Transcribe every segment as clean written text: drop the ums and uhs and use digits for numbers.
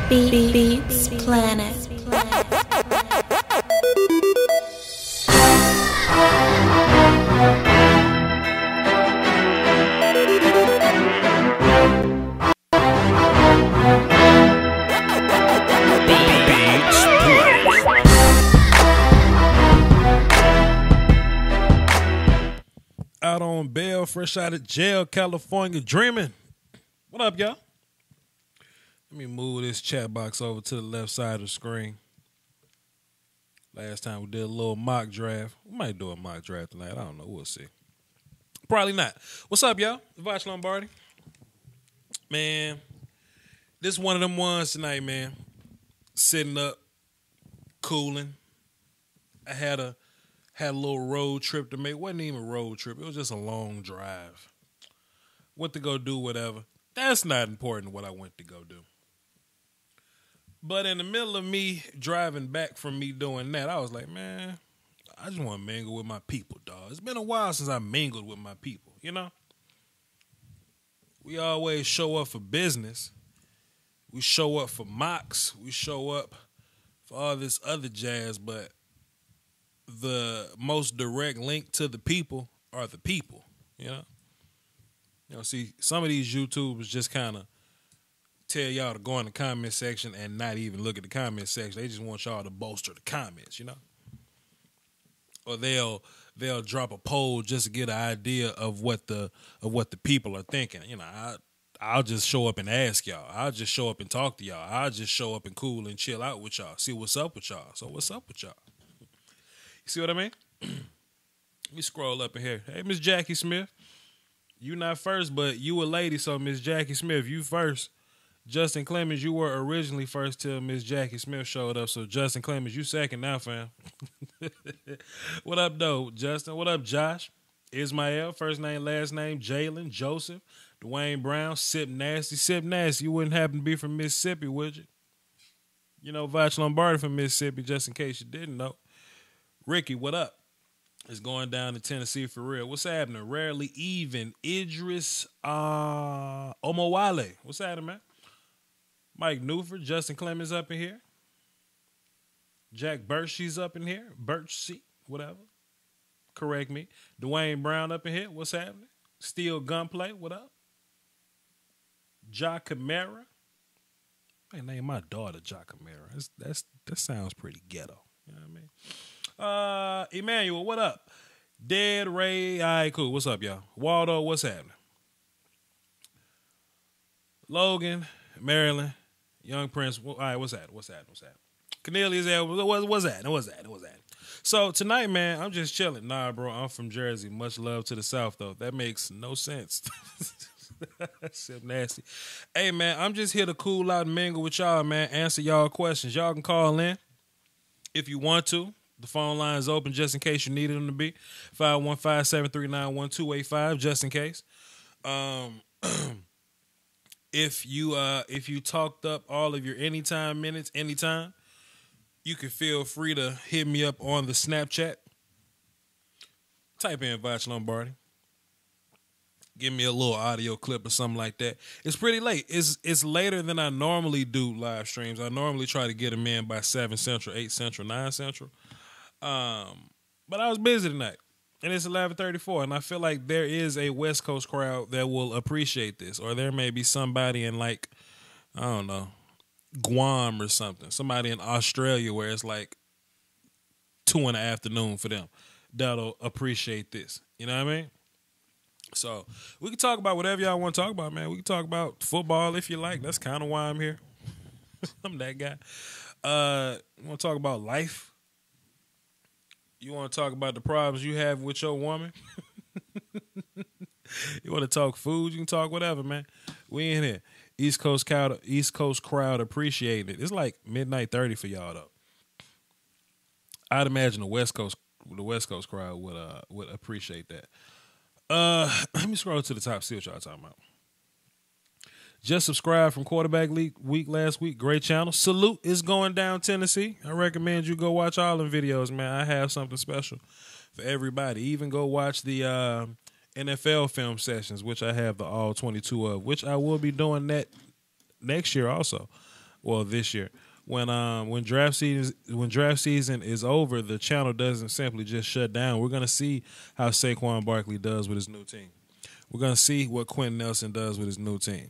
Beats Planet. Out on bail, fresh out of jail, California, dreaming. What up, y'all? Let me move this chat box over to the left side of the screen. Last time we did a little mock draft. We might do a mock draft tonight. I don't know. We'll see. Probably not. What's up, y'all? Vach Lombardi. Man, this is one of them ones tonight, man. Sitting up, cooling. I had a little road trip to make. It wasn't even a road trip. It was just a long drive. Went to go do whatever. That's not important what I went to go do. But in the middle of me driving back from me doing that, I was like, man, I just want to mingle with my people, dog. It's been a while since I mingled with my people, you know? We always show up for business. We show up for mocks. We show up for all this other jazz, but the most direct link to the people are the people, you know? You know, see, some of these YouTubers just kind of tell y'all to go in the comment section and not even look at the comment section. They just want y'all to bolster the comments, you know? Or they'll drop a poll just to get an idea of what the people are thinking. You know, I'll just show up and ask y'all. I'll just show up and talk to y'all. I'll just show up and cool and chill out with y'all. See what's up with y'all. So what's up with y'all? You see what I mean? Let me scroll up in here. Hey, Miss Jackie Smith. You not first, but you a lady, so Miss Jackie Smith, you first. Justin Clemens, you were originally first till Miss Jackie Smith showed up. So Justin Clemens, you second now, fam. What up, though, Justin? What up, Josh? Ismael, first name, last name, Jalen, Joseph, Dwayne Brown, Sip Nasty. Sip Nasty, you wouldn't happen to be from Mississippi, would you? You know, Vach Lombardi from Mississippi, just in case you didn't know. Ricky, what up? It's going down to Tennessee for real. What's happening? Rarely Even, Idris Omowale. What's happening, man? Mike Newford, Justin Clemens up in here. Jack Birchie's up in here. Birchie, whatever. Correct me. Dwayne Brown up in here. What's happening? Steel Gunplay, what up? Ja Camara. I name my daughter Ja Camara. That sounds pretty ghetto. You know what I mean? Emmanuel, what up? Dead Ray. All right, cool. What's up, y'all? Waldo, what's happening? Logan, Maryland, Young Prince. All right, what's that? Cornelius, what's that? So tonight, man, I'm just chilling. Nah, bro, I'm from Jersey. Much love to the South, though. That makes no sense. That's nasty. Hey, man, I'm just here to cool out and mingle with y'all, man. Answer y'all questions. Y'all can call in if you want to. The phone line is open just in case you needed them to be. 515-739-1285, just in case. If you talked up all of your anytime minutes, anytime, you can feel free to hit me up on the Snapchat. Type in Vach Lombardi. Give me a little audio clip or something like that. It's pretty late. It's later than I normally do live streams. I normally try to get them in by 7 Central, 8 Central, 9 Central. But I was busy tonight. And it's 11:34, and I feel like there is a West Coast crowd that will appreciate this. Or there may be somebody in, like, I don't know, Guam or something. Somebody in Australia where it's like 2 in the afternoon for them. That'll appreciate this. You know what I mean? So we can talk about whatever y'all want to talk about, man. We can talk about football if you like. That's kind of why I'm here. I'm that guy. You want to talk about life? You want to talk about the problems you have with your woman? You want to talk food? You can talk whatever, man. We in here. East Coast crowd appreciate it. It's like midnight 30 for y'all though. I'd imagine the West Coast crowd would appreciate that. Let me scroll to the top. See what y'all talking about. Just subscribed from Quarterback League week last week. Great channel. Salute is going down Tennessee. I recommend you go watch all them videos, man. I have something special for everybody. Even go watch the NFL film sessions, which I have the all 22 of, which I will be doing that next year also. Well, this year. When draft season is over, the channel doesn't simply just shut down. We're gonna see how Saquon Barkley does with his new team. We're gonna see what Quinton Nelson does with his new team.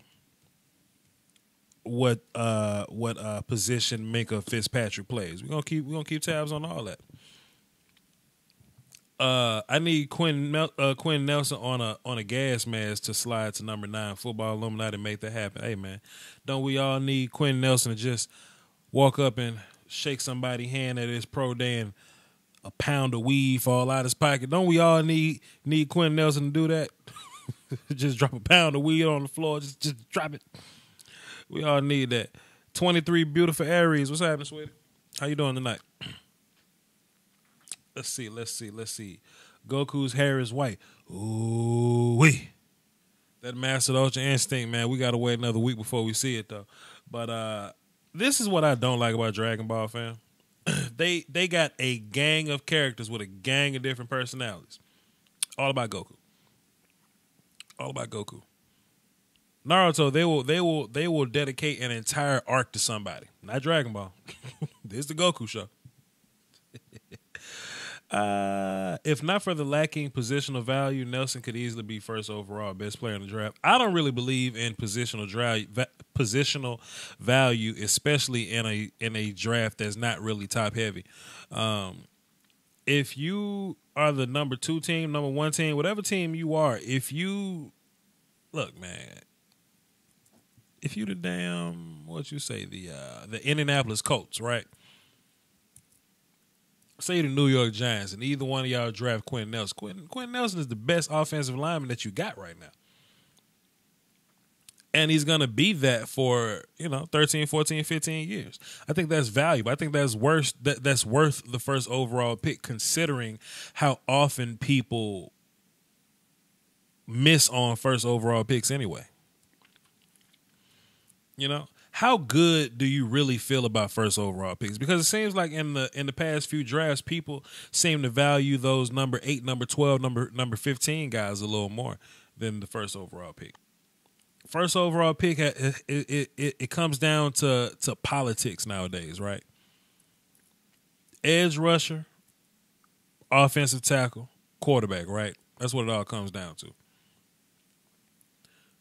What position Minka Fitzpatrick plays. We're gonna keep tabs on all that. I need Quinton Nelson on a gas mask to slide to number 9 Football Illuminati and make that happen. Hey man, don't we all need Quinton Nelson to just walk up and shake somebody's hand at his pro day and a pound of weed fall out his pocket? Don't we all need Quinton Nelson to do that? Just drop a pound of weed on the floor. Just drop it. We all need that. 23 beautiful Aries. What's happening, sweetie? How you doing tonight? Let's see. Goku's hair is white. Ooh wee. That Master Ultra Instinct, man. We gotta wait another week before we see it though. But this is what I don't like about Dragon Ball, fam. They got a gang of characters with a gang of different personalities. All about Goku. Naruto, they will dedicate an entire arc to somebody. Not Dragon Ball. This is the Goku show. If not for the lacking positional value, Nelson could easily be first overall best player in the draft. I don't really believe in positional value, especially in a draft that's not really top heavy. If you are the number 2 team, number 1 team, whatever team you are, if you look, man, if you the damn the Indianapolis Colts, right? Say the New York Giants, and either one of y'all draft Quinton Nelson. Quinton Nelson is the best offensive lineman that you got right now. And he's going to be that for, 13, 14, 15 years. I think that's valuable. I think that's worth the first overall pick, considering how often people miss on first overall picks anyway. How good do you really feel about first overall picks? Because it seems like in the past few drafts, people seem to value those number 8, number 12, number 15 guys a little more than the first overall pick. First overall pick, it comes down to politics nowadays, right? Edge rusher, offensive tackle, quarterback, right? That's what it all comes down to.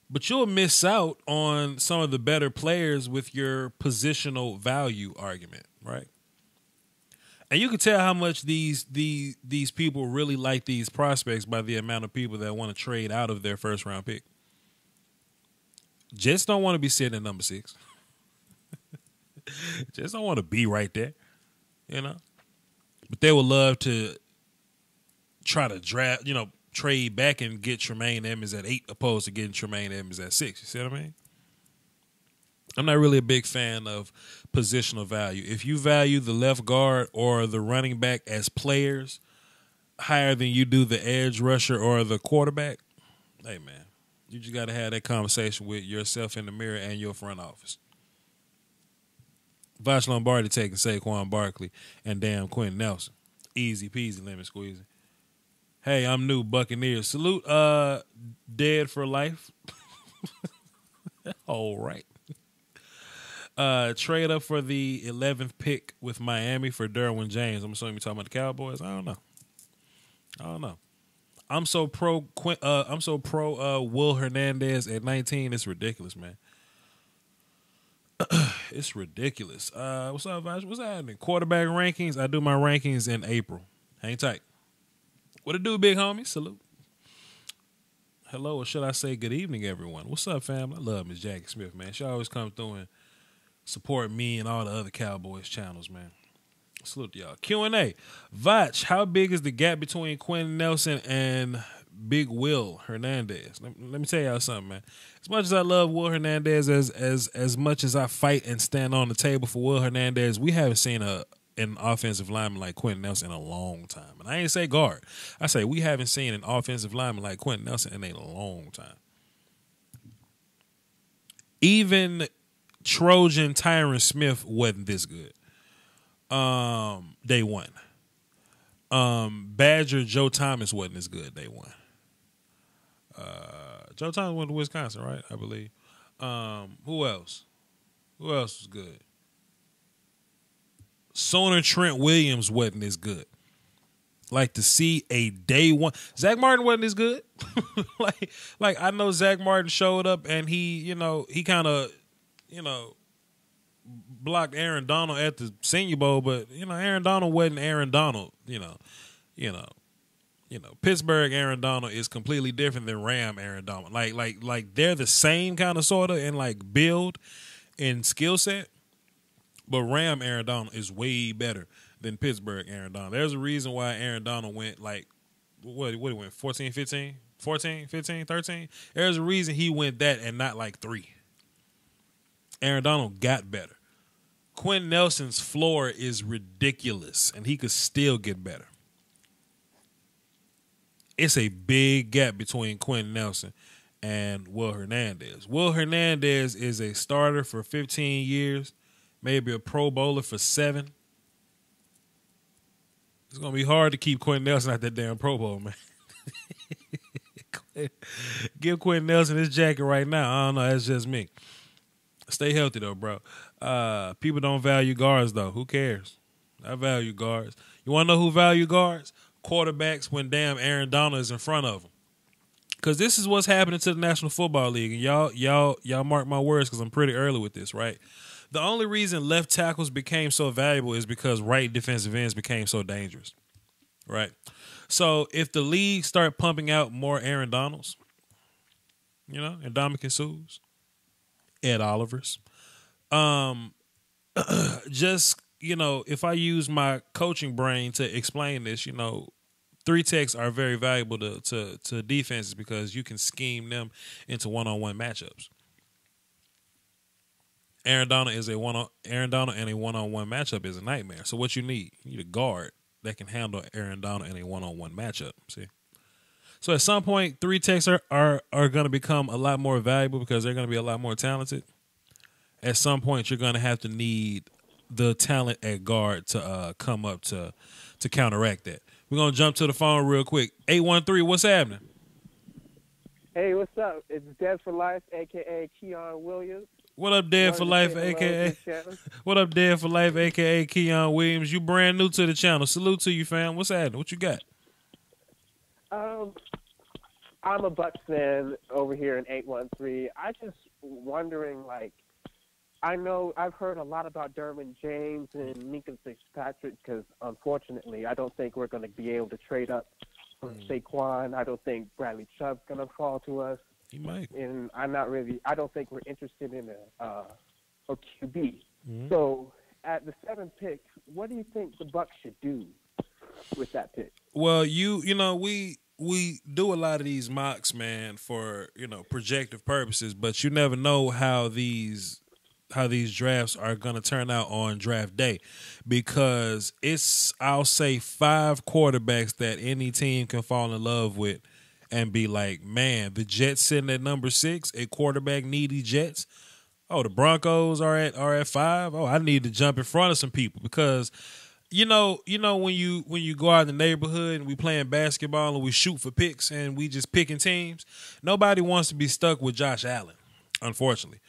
But you'll miss out on some of the better players with your positional value argument, right? And you can tell how much these people really like these prospects by the amount of people that want to trade out of their first round pick. Jets don't want to be sitting at number 6. Jets don't want to be right there, But they would love to try to draft, trade back and get Tremaine Edmonds at 8 opposed to getting Tremaine Edmonds at 6. You see what I mean? I'm not really a big fan of positional value. If you value the left guard or the running back as players higher than you do the edge rusher or the quarterback, hey, man, you just got to have that conversation with yourself in the mirror and your front office. Vash Lombardi taking Saquon Barkley and damn Quinton Nelson. Easy peasy, lemon squeezy. Hey, I'm new, Buccaneers. Salute, Dead for Life. All right. Trade up for the 11th pick with Miami for Derwin James. I'm assuming you're talking about the Cowboys. I don't know. I'm so pro Will Hernandez at 19. It's ridiculous, man. It's ridiculous. What's up, Vash? What's happening? Quarterback rankings. I do my rankings in April. Hang tight. What it do, big homie? Salute. Hello, or should I say good evening, everyone? What's up, fam? I love Miss Jackie Smith, man. She always comes through and support me and all the other Cowboys channels, man. Salute to y'all. QnA. Vach, how big is the gap between Quinton Nelson and Big Will Hernandez? Let me tell y'all something, man. As much as I love Will Hernandez, as much as I fight and stand on the table for Will Hernandez, we haven't seen an offensive lineman like Quinton Nelson in a long time. And I ain't say guard. I say we haven't seen an offensive lineman like Quinton Nelson in a long time. Even Trojan Tyron Smith wasn't this good. Day one. Badger Joe Thomas wasn't as good day one. Joe Thomas went to Wisconsin, right? I believe. Who else? Who else was good? Sooner Trent Williams wasn't as good. Like to see a day one. Zach Martin wasn't as good. like I know Zach Martin showed up and he kind of, blocked Aaron Donald at the Senior Bowl, but Aaron Donald wasn't Aaron Donald. Pittsburgh Aaron Donald is completely different than Ram Aaron Donald. Like they're the same kind of sorta in like build and skill set, but Ram Aaron Donald is way better than Pittsburgh Aaron Donald. There's a reason why Aaron Donald went like, what he went, 14, 15? 14, 15, 13? There's a reason he went that and not like 3. Aaron Donald got better. Quinton Nelson's floor is ridiculous, and he could still get better. It's a big gap between Quinton Nelson and Will Hernandez. Will Hernandez is a starter for 15 years, maybe a Pro Bowler for 7. It's going to be hard to keep Quinton Nelson out that damn Pro Bowl, man. Give Quinton Nelson his jacket right now. I don't know. That's just me. Stay healthy, though, bro. People don't value guards, though. Who cares? I value guards. You want to know who value guards? Quarterbacks when damn Aaron Donald is in front of them. Because this is what's happening to the National Football League. And y'all mark my words because I'm pretty early with this, right? The only reason left tackles became so valuable is because right defensive ends became so dangerous, right? So if the league start pumping out more Aaron Donalds, and Dominican Sues, Ed Olivers, just, if I use my coaching brain to explain this, 3 techs are very valuable to defenses because you can scheme them into one-on-one matchups. Aaron Donald and a one-on-one matchup is a nightmare. So what you need a guard that can handle Aaron Donald in a one-on-one matchup. See, so at some point, 3 techs are going to become a lot more valuable because they're going to be a lot more talented. At some point, you're going to have to need the talent at guard to come up to counteract that. We're going to jump to the phone real quick. 813, what's happening? Hey, what's up? It's Dead for Life, a.k.a. Keon Williams. What up, Dead for Life, a.k.a.? What up, Dead for Life, a.k.a. Keon Williams? You brand new to the channel. Salute to you, fam. What's happening? What you got? I'm a Bucs fan over here in 813. I just wondering, I know I've heard a lot about Derwin James and Minka Fitzpatrick because, unfortunately, I don't think we're going to be able to trade up for Saquon. I don't think Bradley Chubb's going to fall to us. He might. And I don't think we're interested in a QB. Mm-hmm. So at the 7th pick, what do you think the Bucs should do with that pick? Well, we do a lot of these mocks, man, for, projective purposes, but you never know how these drafts are going to turn out on draft day because it's, I'll say, 5 quarterbacks that any team can fall in love with and be like, man, the Jets sitting at number 6, a quarterback needy Jets. Oh, the Broncos are at 5. Oh, I need to jump in front of some people because when you go out in the neighborhood and we playing basketball and we shoot for picks and we just picking teams, nobody wants to be stuck with Josh Allen, unfortunately.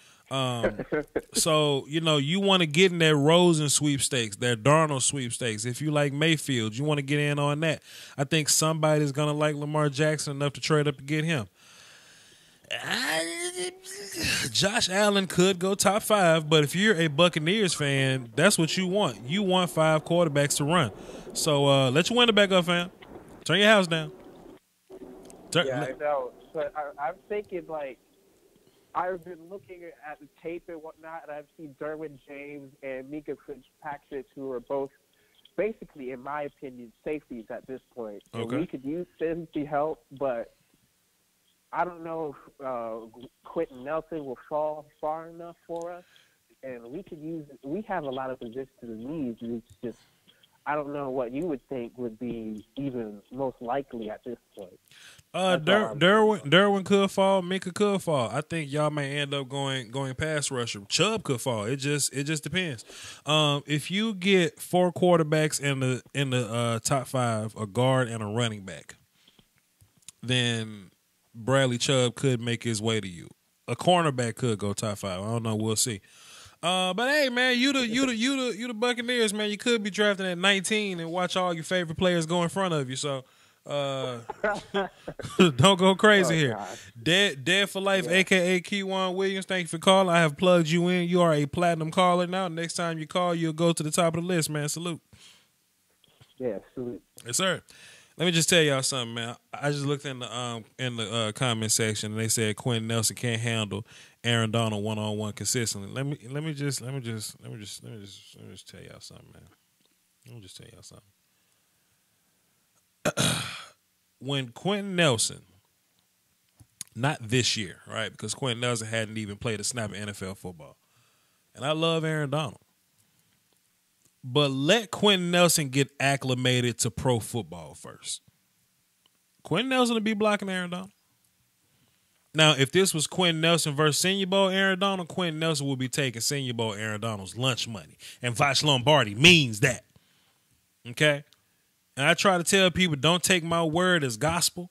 So, you want to get in that Rosen sweepstakes, that Darnold sweepstakes. If you like Mayfield, you want to get in on that. I think somebody's going to like Lamar Jackson enough to trade up to get him. Josh Allen could go top 5, but if you're a Buccaneers fan, that's what you want. You want 5 quarterbacks to run. So let your window back up, fam. Turn your house down. I know. But I'm thinking, I've been looking at the tape and whatnot, and I've seen Derwin James and Minka Fitzpatrick, who are both basically, in my opinion, safeties at this point. Okay. And we could use safety help, but I don't know if Quinton Nelson will fall far enough for us. And we have a lot of positions needs. It's just, I don't know what you would think would be even most likely at this point. Derwin could fall. Minka could fall. I think y'all may end up going pass rusher. Chubb could fall. It just depends. If you get 4 quarterbacks in the top 5, a guard and a running back, then Bradley Chubb could make his way to you. A cornerback could go top 5. I don't know. We'll see. But hey, man, you the Buccaneers, man. You could be drafting at 19 and watch all your favorite players go in front of you. So, don't go crazy here. God. Dead for life, aka Q1 Williams. Thank you for calling. I have plugged you in. You are a platinum caller now. Next time you call, you'll go to the top of the list, man. Salute. Yeah, salute. Yes, sir. Let me just tell y'all something, man. I just looked in the comment section and they said Quinton Nelson can't handle Aaron Donald one-on-one consistently. Let me just tell y'all something, man. Let me just tell y'all something. When Quinton Nelson, not this year, right? Because Quinton Nelson hadn't even played a snap of NFL football. And I love Aaron Donald. But let Quinton Nelson get acclimated to pro football first. Quinton Nelson will be blocking Aaron Donald. Now, if this was Quinton Nelson versus Senior Bowl Aaron Donald, Quinton Nelson will be taking Senior Bowl Aaron Donald's lunch money. And Vash Lombardi means that. Okay? And I try to tell people, don't take my word as gospel.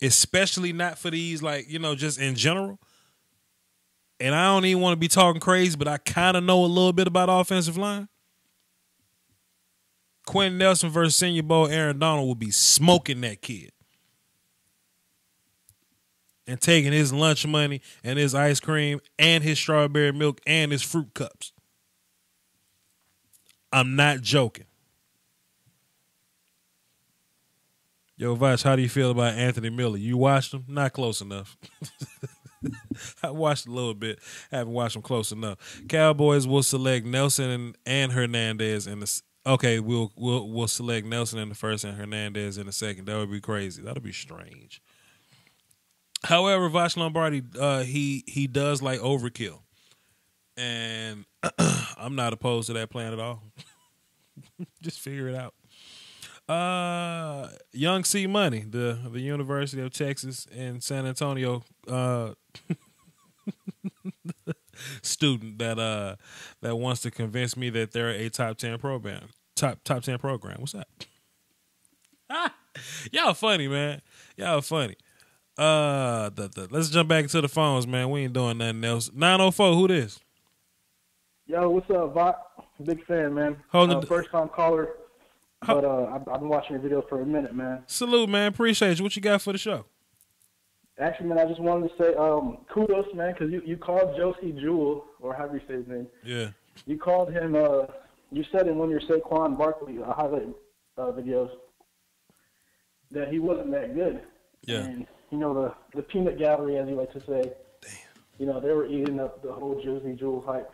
Especially not for these, just in general. And I don't even want to be talking crazy, but I kind of know a little bit about offensive line. Quinton Nelson versus Senior Bowl Aaron Donald will be smoking that kid. And taking his lunch money and his ice cream and his strawberry milk and his fruit cups. I'm not joking. Yo, Vash, how do you feel about Anthony Miller? You watched him? Not close enough. I watched a little bit. Haven't watched them close enough. Cowboys will select Nelson and Hernandez in the. Okay, we'll select Nelson in the first and Hernandez in the second. That would be crazy. That'll be strange. However, Vash Lombardi, he does like overkill, and I'm not opposed to that plan at all. Just figure it out. Young C Money, the University of Texas in San Antonio student that wants to convince me that they're a top 10 program. Top 10 program. What's that? Y'all funny, man. Y'all funny. Let's jump back to the phones, man. We ain't doing nothing else. 904, who this? Yo, what's up, Vot? Big fan, man. First time caller. But I've been watching your video for a minute, man. Salute, man. Appreciate you. What you got for the show? Actually, man, I just wanted to say kudos, man, because you called Josie Jewell, or however you say his name. Yeah. You called him, you said in one of your Saquon Barkley highlight videos that he wasn't that good. Yeah. And, the peanut gallery, as you like to say, damn. They were eating up the whole Josie Jewell hype,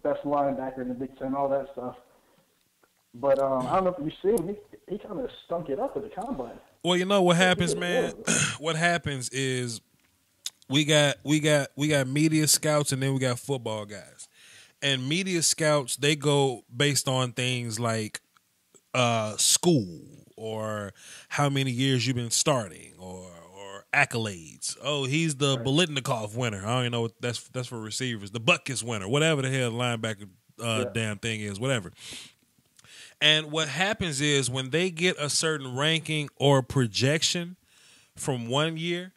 best linebacker in the Big Ten, all that stuff. But I don't know if you've seen, he kind of stunk it up at the combine. Well, you know what happens, man? What happens is we got media scouts and then we got football guys. And media scouts, they go based on things like school or how many years you've been starting or accolades. Oh, he's the Bolitnikov winner. I don't even know what that's for receivers. The Butkus winner, whatever the hell the linebacker damn thing is, whatever. And what happens is when they get a certain ranking or projection from one year,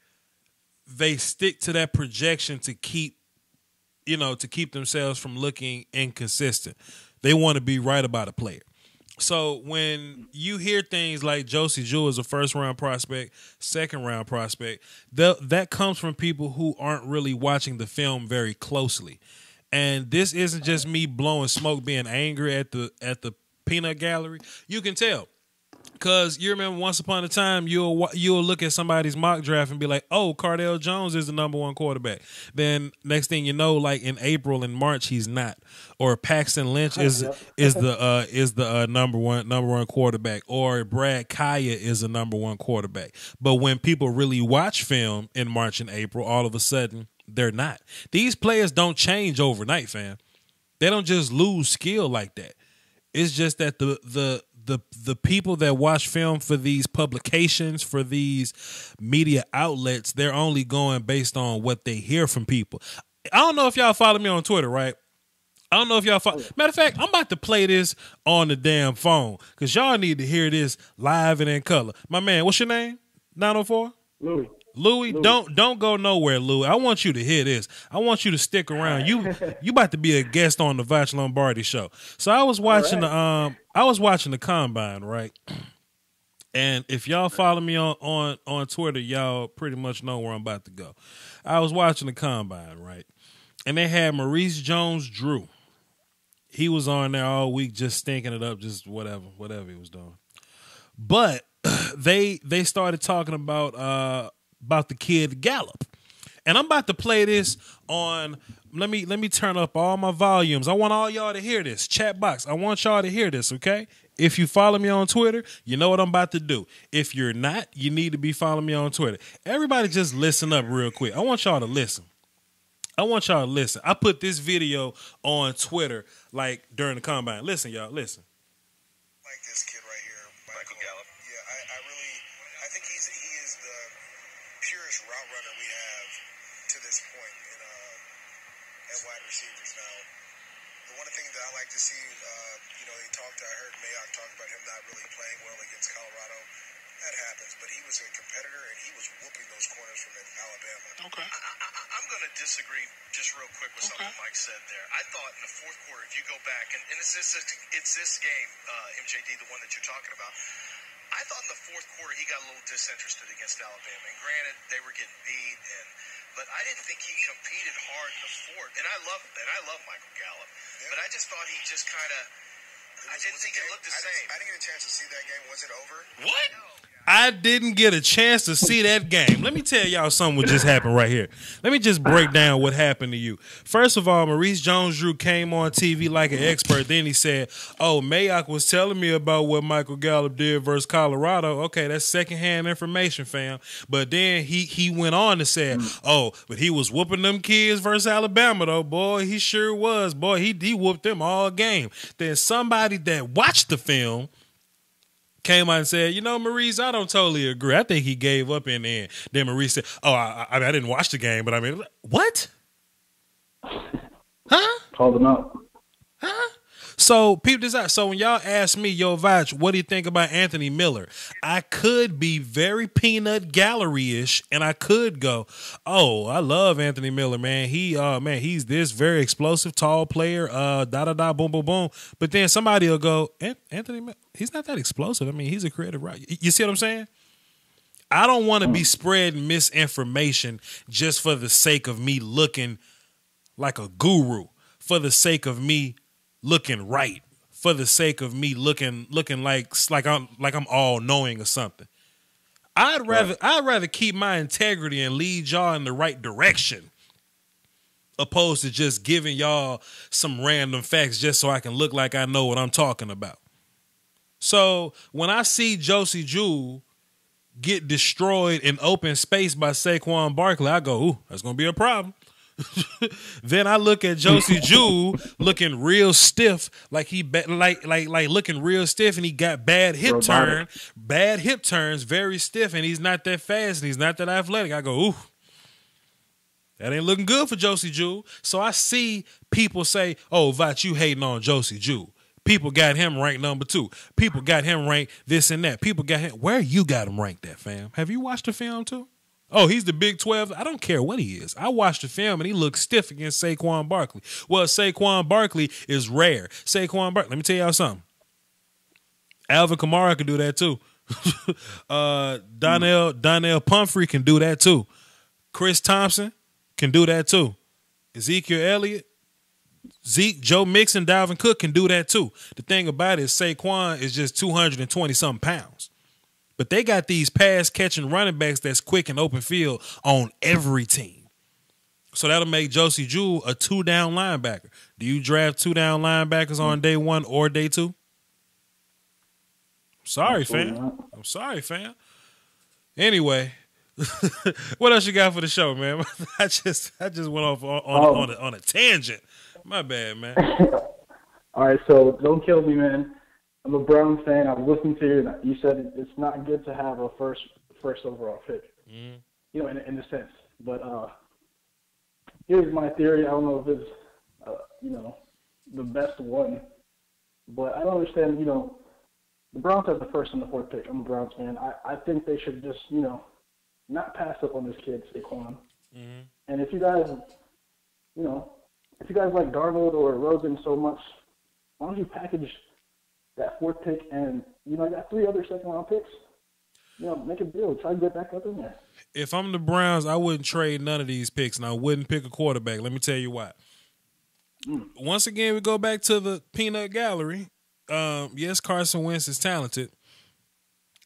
they stick to that projection to keep themselves from looking inconsistent. They want to be right about a player. So when you hear things like Josie Jewell is a first-round prospect, second-round prospect, that comes from people who aren't really watching the film very closely. And this isn't just me blowing smoke, being angry at the peanut gallery. You can tell, because you remember once upon a time you'll look at somebody's mock draft and be like, oh, Cardale Jones is the number one quarterback. Then next thing you know, like in April and March, he's not. Or Paxton Lynch is the number one quarterback. Or Brad Kaya is the number one quarterback. But when people really watch film in March and April, all of a sudden they're not. These players don't change overnight, fam. They don't just lose skill like that. It's just that the people that watch film for these publications, for these media outlets, they're only going based on what they hear from people. I don't know if y'all follow me on Twitter, right? I don't know if y'all follow. Matter of fact, I'm about to play this on the damn phone because y'all need to hear this live and in color. My man, what's your name? 904? Louis. Louis, don't go nowhere, Louis. I want you to hear this. I want you to stick around. You about to be a guest on the Vach Lombardi show. So I was watching the combine, right? And if y'all follow me on Twitter, y'all pretty much know where I'm about to go. I was watching the combine, right? And they had Maurice Jones-Drew. He was on there all week just stinking it up, just whatever he was doing. But they started talking about the kid Gallup. And I'm about to play this on, let me turn up all my volumes. I want all y'all to hear this. Chat box, I want y'all to hear this, okay? If you follow me on Twitter, you know what I'm about to do. If you're not, you need to be following me on Twitter. Everybody just listen up real quick. I want y'all to listen. I put this video on Twitter like during the combine. Listen, y'all, listen. Like this kid right here, Michael Gallup. Yeah, I think he is the purest route runner we have to this point at wide receivers now. The one thing that I like to see, I heard Mayock talk about him not really playing well against Colorado. That happens, but he was a competitor and he was whooping those corners from Alabama. Okay. I'm going to disagree just real quick with something Mike said there. I thought in the fourth quarter, if you go back, and it's this game, MJD, the one that you're talking about, I thought in the fourth quarter he got a little disinterested against Alabama. And granted, they were getting beat, but I didn't think he competed hard in the fourth. And I love Michael Gallup, but I just thought he just kind of. I didn't think it looked the same. I didn't get a chance to see that game. Was it over? What? I didn't get a chance to see that game. Let me tell y'all something what just happened right here. Let me just break down what happened to you. First of all, Maurice Jones-Drew came on TV like an expert. Then he said, oh, Mayock was telling me about what Michael Gallup did versus Colorado. Okay, that's secondhand information, fam. But then he went on to say, oh, but he was whooping them kids versus Alabama, though. Boy, he sure was. Boy, he whooped them all game. Then somebody that watched the film came out and said, Maurice, I don't totally agree. I think he gave up in the end. Then Maurice said, oh, I didn't watch the game, but I mean, what? Huh? Called him out. Huh? So, peep this out. So, when y'all ask me, yo, Vach, what do you think about Anthony Miller? I could be very peanut gallery-ish, and I could go, oh, I love Anthony Miller, man. He's this very explosive, tall player, boom, boom, boom. But then somebody will go, Anthony Miller, he's not that explosive. I mean, he's a creative writer. You see what I'm saying? I don't want to be spreading misinformation just for the sake of me looking like a guru, for the sake of me looking right, for the sake of me looking like I'm all knowing or something. I'd rather keep my integrity and lead y'all in the right direction, opposed to just giving y'all some random facts just so I can look like I know what I'm talking about. So when I see Josie Jewell get destroyed in open space by Saquon Barkley, I go, ooh, that's gonna be a problem. Then I look at Josie Jewell looking real stiff, like looking real stiff, and he got bad hip turns, very stiff, and he's not that fast and he's not that athletic. I go, ooh, that ain't looking good for Josie Jewell. So I see people say, oh, Vach, you hating on Josie Jewell. People got him ranked number 2. People got him ranked this and that. People got him. Where you got him ranked at, fam? Have you watched the film too? Oh, he's the Big 12. I don't care what he is. I watched the film, and he looked stiff against Saquon Barkley. Well, Saquon Barkley is rare. Saquon Barkley, let me tell y'all something. Alvin Kamara can do that too. Donnell Pumphrey can do that too. Chris Thompson can do that too. Ezekiel Elliott, Zeke, Joe Mixon, Dalvin Cook can do that too. The thing about it is Saquon is just 220-something pounds. But they got these pass-catching running backs that's quick in open field on every team. So that'll make Josie Jewell a 2-down linebacker. Do you draft 2-down linebackers on day 1 or day 2? Sorry, fam. I'm sorry, fam. Anyway, what else you got for the show, man? I just went off on a tangent. My bad, man. All right, so don't kill me, man. I'm a Browns fan. I was listening to you. You said it's not good to have a first overall pick, in a sense. But here's my theory. I don't know if it's, the best one. But I don't understand, the Browns have the first and the fourth pick. I'm a Browns fan. I think they should just, not pass up on this kid, Saquon. Mm-hmm. And if you guys, if you guys like Darnold or Rosen so much, why don't you package that 4th pick and, you got 3 other second-round picks? Make a deal. Try to get back up in there. If I'm the Browns, I wouldn't trade none of these picks, and I wouldn't pick a quarterback. Let me tell you why. Once again, we go back to the peanut gallery. Yes, Carson Wentz is talented,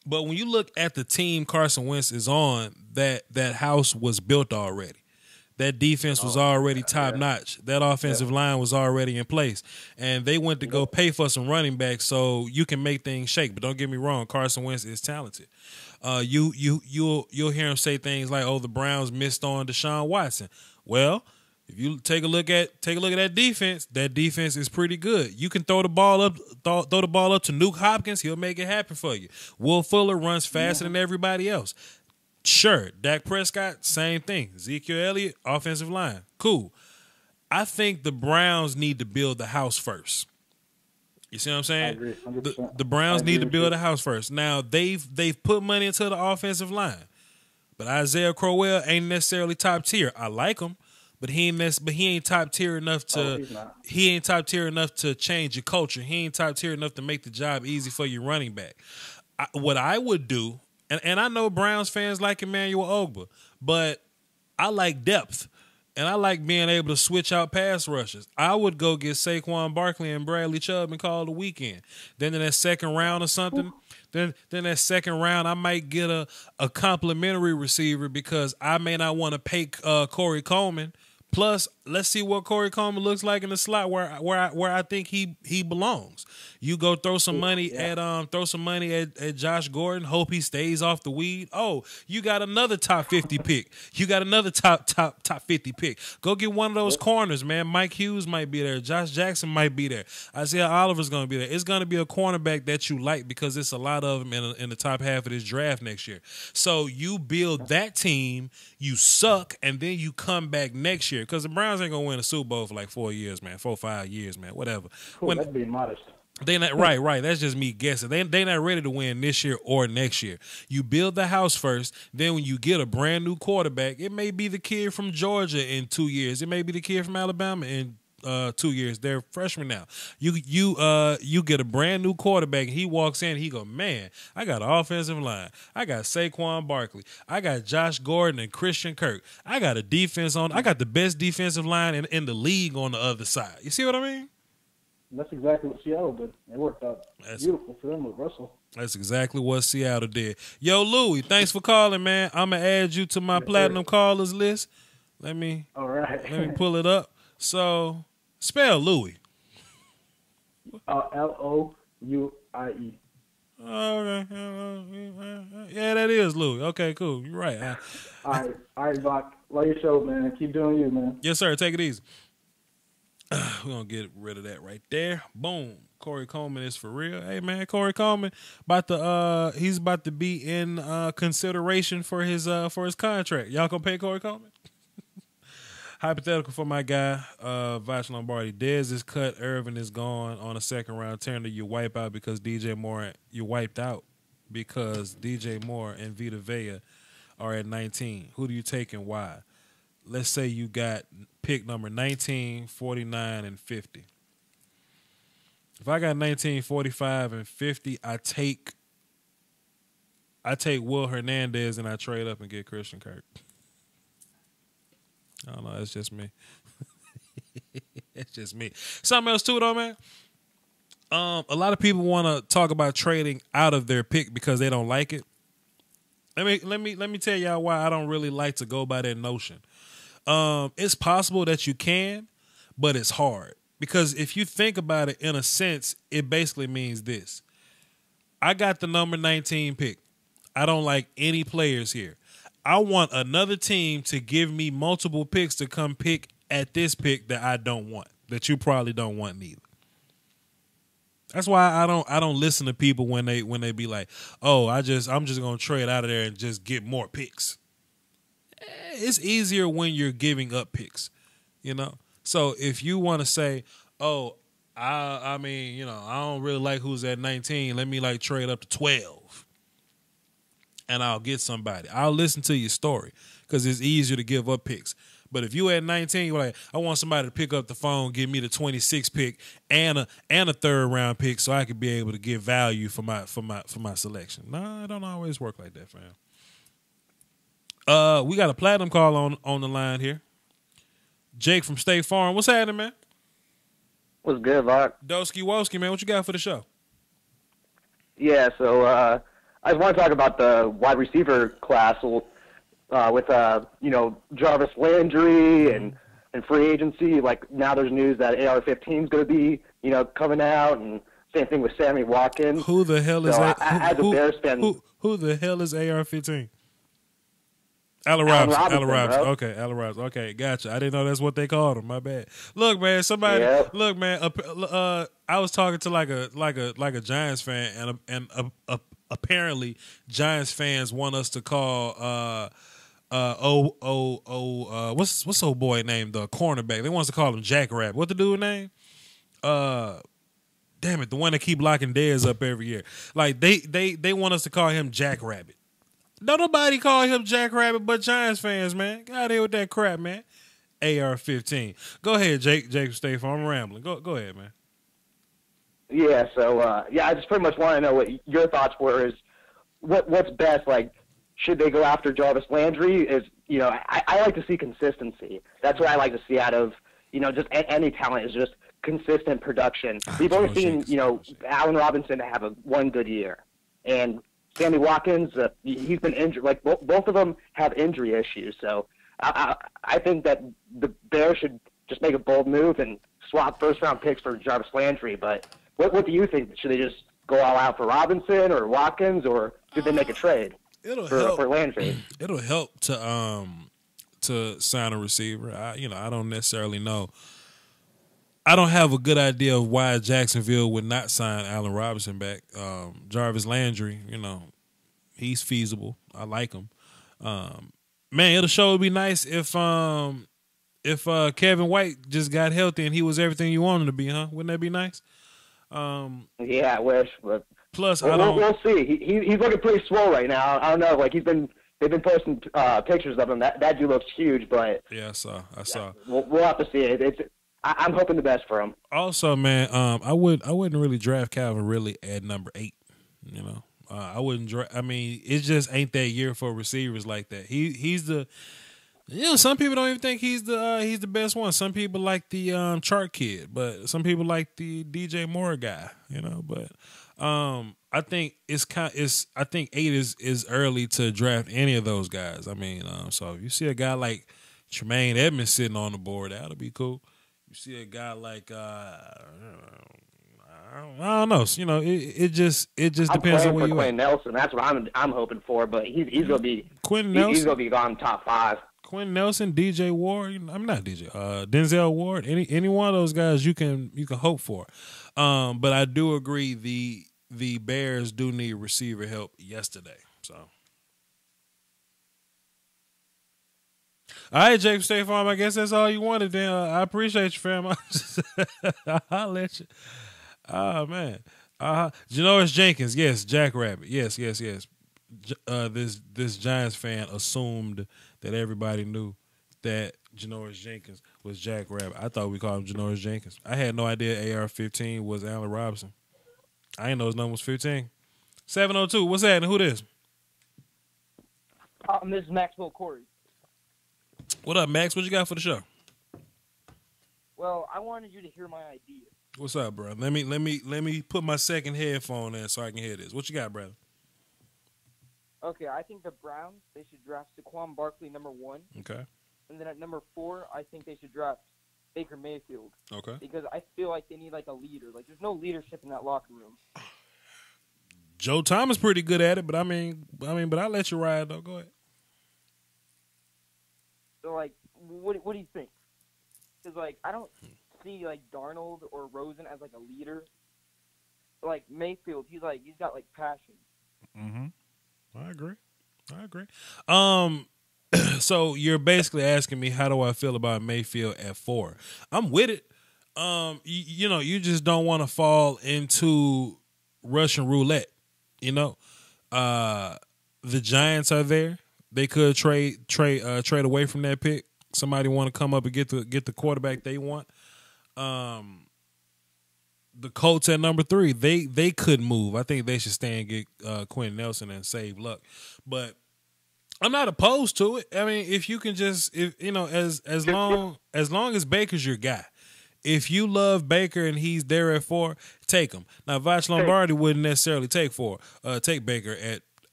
but when you look at the team Carson Wentz is on, that house was built already. That defense was already top-notch. That offensive line was already in place. And they went to go pay for some running backs so you can make things shake. But don't get me wrong, Carson Wentz is talented. You'll hear him say things like, "Oh, the Browns missed on Deshaun Watson." Well, if you take a look at that defense is pretty good. You can throw the ball up to Nuke Hopkins, he'll make it happen for you. Will Fuller runs faster than everybody else. Sure, Dak Prescott, same thing. Ezekiel Elliott, offensive line, cool. I think the Browns need to build the house first. You see what I'm saying? I agree, 100%. The Browns need to build the house first. Now they've put money into the offensive line, but Isaiah Crowell ain't necessarily top tier. I like him, but he ain't top tier enough to he ain't top tier enough to change your culture. He ain't top tier enough to make the job easy for your running back. What I would do. And I know Browns fans like Emmanuel Ogbah, but I like depth, and I like being able to switch out pass rushes. I would go get Saquon Barkley and Bradley Chubb and call it a weekend. Then in that second round or something, then that second round I might get a complimentary receiver because I may not want to pay Corey Coleman. Plus, let's see what Corey Coleman looks like in the slot where I think he belongs. You go throw some money at Josh Gordon. Hope he stays off the weed. Oh, you got another top 50 pick. You got another top 50 pick. Go get one of those corners, man. Mike Hughes might be there. Josh Jackson might be there. Isaiah Oliver's going to be there. It's going to be a cornerback that you like because it's a lot of them in the top half of this draft next year. So you build that team, you suck, and then you come back next year because the Browns ain't going to win a Super Bowl for like 4 years, man. 4 or 5 years, man. Whatever. Cool, that's being modest. They not right. That's just me guessing. They not ready to win this year or next year. You build the house first. Then when you get a brand new quarterback, it may be the kid from Georgia in 2 years. It may be the kid from Alabama in 2 years. They're freshmen now. You get a brand new quarterback and he walks in. He go, man, I got an offensive line. I got Saquon Barkley. I got Josh Gordon and Christian Kirk. I got a defense on. I got the best defensive line in the league on the other side. You see what I mean? That's exactly what Seattle did. It worked out beautiful for them with Russell. That's exactly what Seattle did. Yo, Louie, thanks for calling, man. I'm going to add you to my platinum callers list. Let me pull it up. So, spell Louie. Louie. Okay. Yeah, that is Louie. Okay, cool. You're right. All right, Doc. Love your show, man. Keep doing you, man. Yes, sir. Take it easy. We're going to get rid of that right there. Boom. Corey Coleman is for real. Hey, man, Corey Coleman he's about to be in consideration for his contract. Y'all going to pay Corey Coleman? Hypothetical for my guy, Vash Lombardi. Dez is cut. Irvin is gone on a second round. Turner, you wipe out because DJ Moore. You wiped out because DJ Moore and Vita Vea are at 19. Who do you take and why? Let's say you got pick number 19, 49, and 50. If I got 19, 45, and 50, I take Will Hernandez and I trade up and get Christian Kirk. I don't know. That's just me. It's just me. Something else too, though, man. A lot of people want to talk about trading out of their pick because they don't like it. Let me tell y'all why I don't really like to go by that notion. It's possible that you can, but it's hard. Because if you think about it in a sense, it basically means this. I got the number 19 pick. I don't like any players here. I want another team to give me multiple picks to come pick at this pick that I don't want, that you probably don't want neither. That's why I don't listen to people when they be like, "Oh, I'm just going to trade out of there and just get more picks." It's easier when you're giving up picks, you know? So if you want to say, "Oh, I mean, I don't really like who's at 19. Let me trade up to 12." and I'll get somebody. I'll listen to your story because it's easier to give up picks. But if you at 19, you're like, I want somebody to pick up the phone, give me the 26 pick and a third round pick, so I could be able to get value for my selection. No, it don't always work like that, fam. We got a platinum call on the line here. Jake from State Farm. What's happening, man? What's good, Mark? Doski Woski, man. What you got for the show? Yeah, so I just want to talk about the wide receiver class with Jarvis Landry and free agency. Like now there's news that AR-15 is going to be coming out, and same thing with Sammy Watkins. Who the hell is Bears fan? Who the hell is AR-15? Allen Robinson. Okay, Allen Robinson. Okay, gotcha. I didn't know that's what they called him. My bad. Look, man. Look, man. I was talking to like a Giants fan, and apparently Giants fans want us to call what's old boy named the cornerback? They want us to call him Jackrabbit. What the dude name? Damn it, the one that keep locking Dez up every year. Like they want us to call him Jackrabbit. Don't nobody call him Jackrabbit but Giants fans, man. Get out of here with that crap, man. AR-15. Go ahead, Jake State Farm. I'm rambling. Go ahead, man. Yeah, so I just pretty much want to know what your thoughts were. Is what's best? Like, should they go after Jarvis Landry? I like to see consistency. That's what I like to see out of just any talent is just consistent production. We've only seen Allen Robinson have one good year, and Sammy Watkins, he's been injured. Like both of them have injury issues. So I think that the Bears should just make a bold move and swap first-round picks for Jarvis Landry. But what do you think? Should they just go all out for Robinson or Watkins, or should they make a trade for Landry? It'll help to sign a receiver. I don't necessarily know. I don't have a good idea of why Jacksonville would not sign Allen Robinson back. Jarvis Landry, he's feasible. I like him. Man, it'll sure be nice if Kevin White just got healthy and he was everything you want him to be, huh? Wouldn't that be nice? Yeah, I wish. But plus, we'll see. He's looking pretty swole right now. I don't know. Like they've been posting pictures of him. That dude looks huge, but yeah, I saw. We'll have to see it. I'm hoping the best for him. Also, man, I wouldn't really draft Calvin really at number 8. I wouldn't draft. I mean, it just ain't that year for receivers like that. He's the. Some people don't even think he's the best one. Some people like the Chart Kid, but some people like the DJ Moore guy. But I think I think 8 is early to draft any of those guys. I mean, so if you see a guy like Tremaine Edmonds sitting on the board, that'll be cool. You see a guy like I don't know. It just depends on where you are. Quinton Nelson, that's what I'm hoping for. But he's gonna be Quinton Nelson. He's gonna be gone top 5. Quinton Nelson, DJ Ward. I'm not DJ. Denzel Ward. Any one of those guys you can hope for. But I do agree the Bears do need receiver help yesterday. So. All right, Jake State Farm, I guess that's all you wanted then. I appreciate you, fam. I'll let you. Oh, man. Janoris Jenkins, yes, Jackrabbit. Yes. This Giants fan assumed that everybody knew that Janoris Jenkins was Jackrabbit. I thought we called him Janoris Jenkins. I had no idea AR-15 was Allen Robinson. I didn't know his number was 15. 702, what's that? Who this? This is Maxwell Corey. What up, Max? What you got for the show? Well, I wanted you to hear my idea. What's up, bro? Let me put my second headphone in so I can hear this. What you got, brother? Okay, I think the Browns, they should draft Saquon Barkley number 1. Okay. And then at number 4, I think they should draft Baker Mayfield. Okay. Because I feel like they need like a leader. Like there's no leadership in that locker room. Joe Thomas pretty good at it, but I mean, but I'll let you ride though. Go ahead. So, like, what do you think? Because, like, I don't see, like, Darnold or Rosen as, like, a leader. Like, Mayfield, he's got, like, passion. Mm-hmm. I agree. So you're basically asking me how do I feel about Mayfield at 4. I'm with it. You just don't want to fall into Russian roulette, the Giants are there. They could trade away from that pick. Somebody want to come up and get the quarterback they want. The Colts at number 3, they could move. I think they should stay and get Quinton Nelson and save Luck. But I'm not opposed to it. I mean, if you can just, as long as Baker's your guy. If you love Baker and he's there at 4, take him. Now, Vach Lombardi wouldn't necessarily take Baker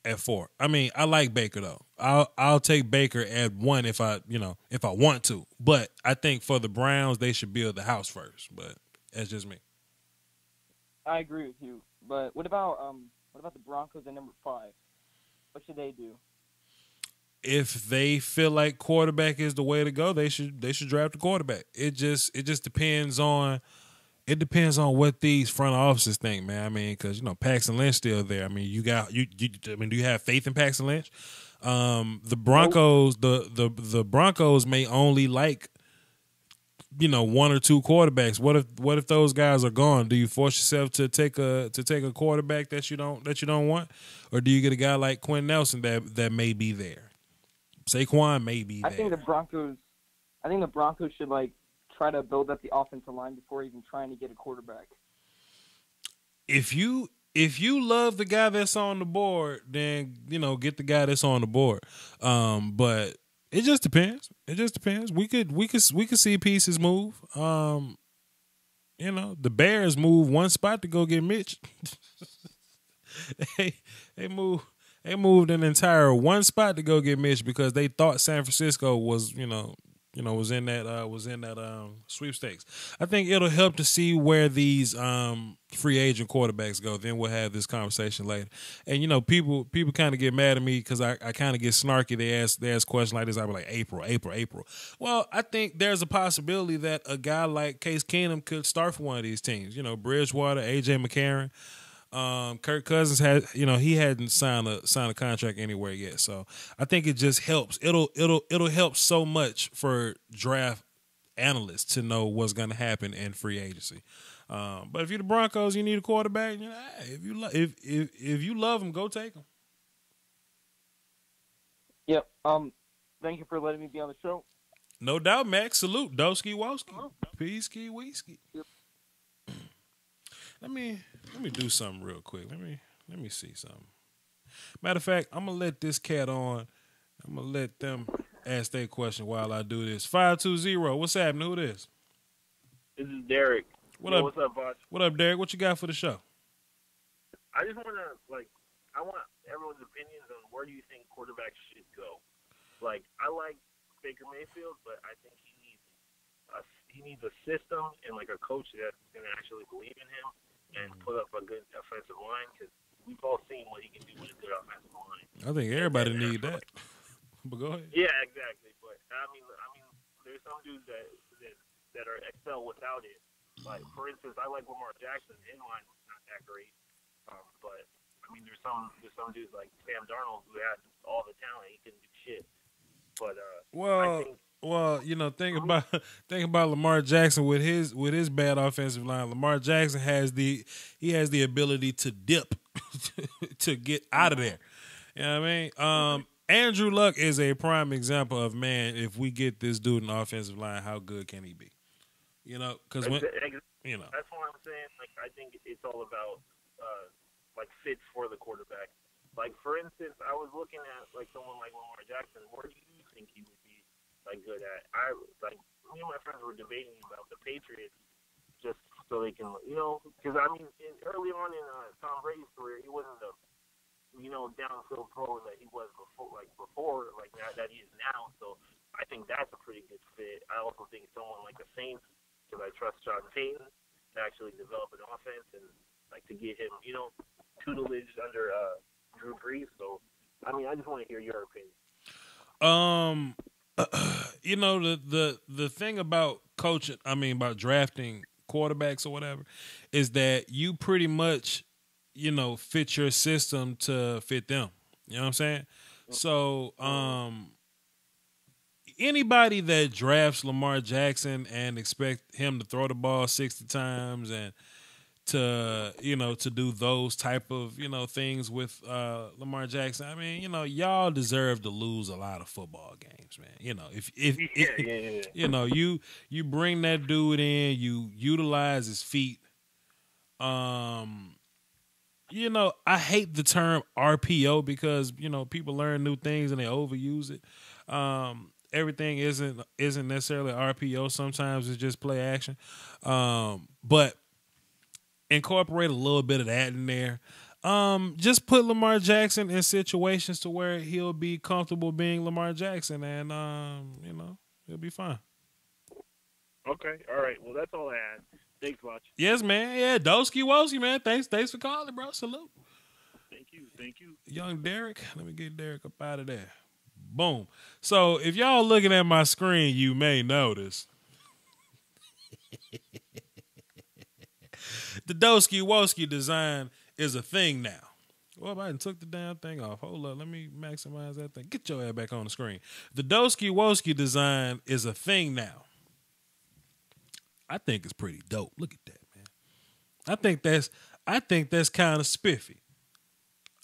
at 4. I mean, I like Baker though. I'll take Baker at 1 if I want to. But I think for the Browns, they should build the house first. But that's just me. I agree with you. But what about the Broncos at number 5? What should they do? If they feel like quarterback is the way to go, they should draft a quarterback. It just depends on what these front offices think, man. I mean, because Paxton Lynch still there. I mean, do you have faith in Paxton Lynch? The Broncos, the Broncos may only like 1 or 2 quarterbacks. What if those guys are gone? Do you force yourself to take a quarterback that you don't want, or do you get a guy like Quinton Nelson that may be there? Saquon may be there. I think the Broncos should try to build up the offensive line before even trying to get a quarterback. If you love the guy that's on the board, then get the guy that's on the board. But it just depends. We could see pieces move. The Bears move one spot to go get Mitch. They moved an entire one spot to go get Mitch because they thought San Francisco was was in that sweepstakes. I think it'll help to see where these free agent quarterbacks go. Then we'll have this conversation later. And people kind of get mad at me because I kind of get snarky. They ask questions like this. I be like, April. Well, I think there's a possibility that a guy like Case Keenum could start for one of these teams. Bridgewater, AJ McCarron. Kirk Cousins he hadn't signed a contract anywhere yet, so I think it just helps. It'll help so much for draft analysts to know what's going to happen in free agency. But if you're the Broncos, you need a quarterback. If you love them, go take them. Yep. Thank you for letting me be on the show. No doubt, Max. Salute, Doski Woski, Peace, Key Whiskey. Yep. Let me do something real quick. Let me see something. Matter of fact, I'm gonna let this cat on. I'm gonna let them ask their question while I do this. 520. What's happening? Who this? This is Derek. What up? What's up, boss? What up, Derek? What you got for the show? I just want everyone's opinions on where do you think quarterbacks should go. I like Baker Mayfield, but I think he needs a system and a coach that's gonna actually believe in him and put up a good offensive line, because we've all seen what he can do with a good offensive line. I think everybody need that. But go ahead. Yeah, exactly. But I mean, there's some dudes that are excel without it. For instance, I like Lamar Jackson. His line was not that great. But I mean, there's some dudes like Sam Darnold who had all the talent. He couldn't do shit. But think about Lamar Jackson with his bad offensive line. Lamar Jackson has the ability to dip to get out of there. You know what I mean? Andrew Luck is a prime example of, man, if we get this dude in the offensive line, how good can he be? Because that's what I'm saying. I think it's all about fits for the quarterback. For instance, I was looking at someone like Lamar Jackson. Where do you think he would be good at? Me and my friends were debating about the Patriots, just so they can, because early on in Tom Brady's career, he wasn't the downfield thrower that he was before that he is now. So I think that's a pretty good fit. I also think someone like the Saints, because I trust John Payton to actually develop an offense and to get him, tutelage under Drew Brees. So I just want to hear your opinion. The thing about coaching, about drafting quarterbacks or whatever, is that you pretty much, fit your system to fit them. You know what I'm saying? So, anybody that drafts Lamar Jackson and expect him to throw the ball 60 times and to do those type of things with Lamar Jackson. I mean, y'all deserve to lose a lot of football games, man. If you bring that dude in, you utilize his feet. I hate the term RPO because people learn new things and they overuse it. Everything isn't necessarily RPO. Sometimes it's just play action, but incorporate a little bit of that in there. Just put Lamar Jackson in situations to where he'll be comfortable being Lamar Jackson, and he'll be fine. Okay, all right. Well, that's all I had. Thanks much. Yes, man. Yeah, Doski Woski, man. Thanks for calling, bro. Salute. Thank you. Young Derek. Let me get Derek up out of there. Boom. So if y'all looking at my screen, you may notice the Doski Woski design is a thing now. Well, I took the damn thing off. Hold up. Let me maximize that thing. Get your ass back on the screen. The Doski Woski design is a thing now. I think it's pretty dope. Look at that, man. I think that's kind of spiffy.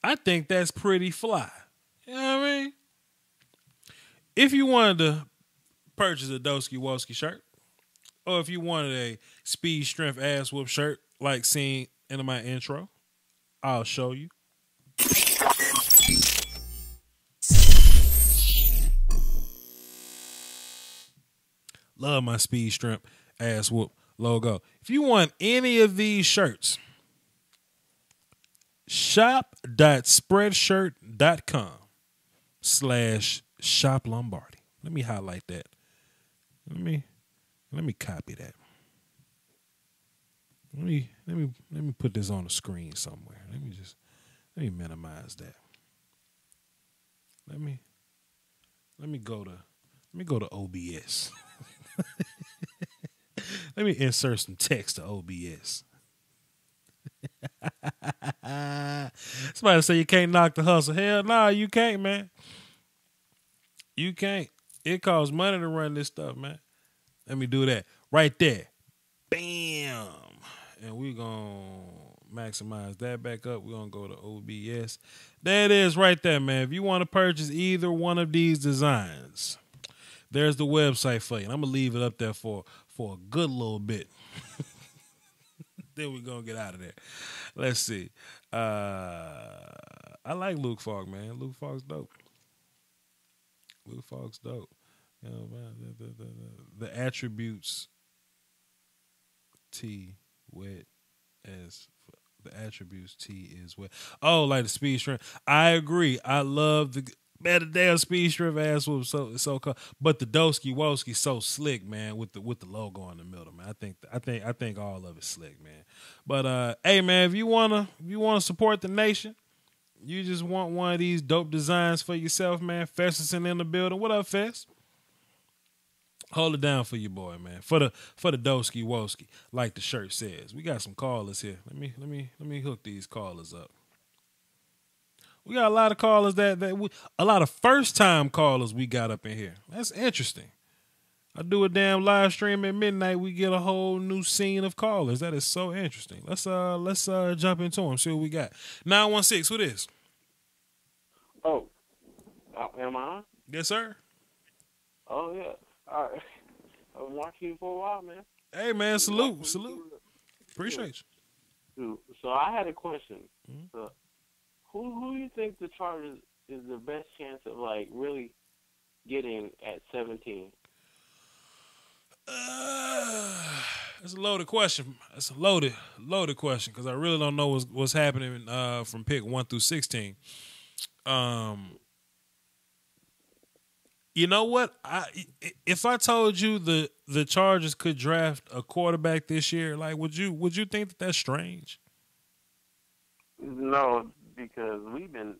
I think that's pretty fly. You know what I mean? If you wanted to purchase a Doski Woski shirt, or if you wanted a speed strength ass whoop shirt like seen in my intro, I'll show you. Love my speed strength ass whoop logo. If you want any of these shirts, shop.spreadshirt.com/shop Lombardi. Let me highlight that. Let me copy that. Let me put this on the screen somewhere. Let me minimize that. Let me go to OBS. Let me insert some text to OBS. Somebody say you can't knock the hustle. Hell no, you can't, man. You can't. It costs money to run this stuff, man. Let me do that. Right there. Bam. And we're going to maximize that back up. We're going to go to OBS. There it is right there, man. If you want to purchase either one of these designs, there's the website for you. And I'm going to leave it up there for a good little bit. Then we're going to get out of there. Let's see. I like Luke Falk, man. Luke Falk's dope. You know, man, the attributes T wet as the attributes T is wet. Oh, like the speed strength. I agree. I love the damn speed strength ass whoop so cool. But the Doski Woski so slick, man, with the logo in the middle, man. I think all of it's slick, man. But hey, man, if you wanna support the nation, you just want one of these dope designs for yourself, man. Festerson in the building. What up, Fest? Hold it down for your boy, man. For the Doski Woski, like the shirt says. We got some callers here. Let me hook these callers up. We got a lot of callers a lot of first time callers we got up in here. That's interesting. I do a damn live stream at midnight. We get a whole new scene of callers. That is so interesting. Let's jump into them. See what we got. 916. Who this? Oh, am I on? Yes, sir. Oh yeah. All right. I've been watching you for a while, man. Hey, man. Salute. Appreciate you. So I had a question. Mm-hmm. So, who do you think the Chargers is the best chance of like really getting at 17? That's a loaded question. That's a loaded question because I really don't know what's happening from pick 1 through 16. You know what? If I told you the Chargers could draft a quarterback this year, like would you think that that's strange? No, because we've been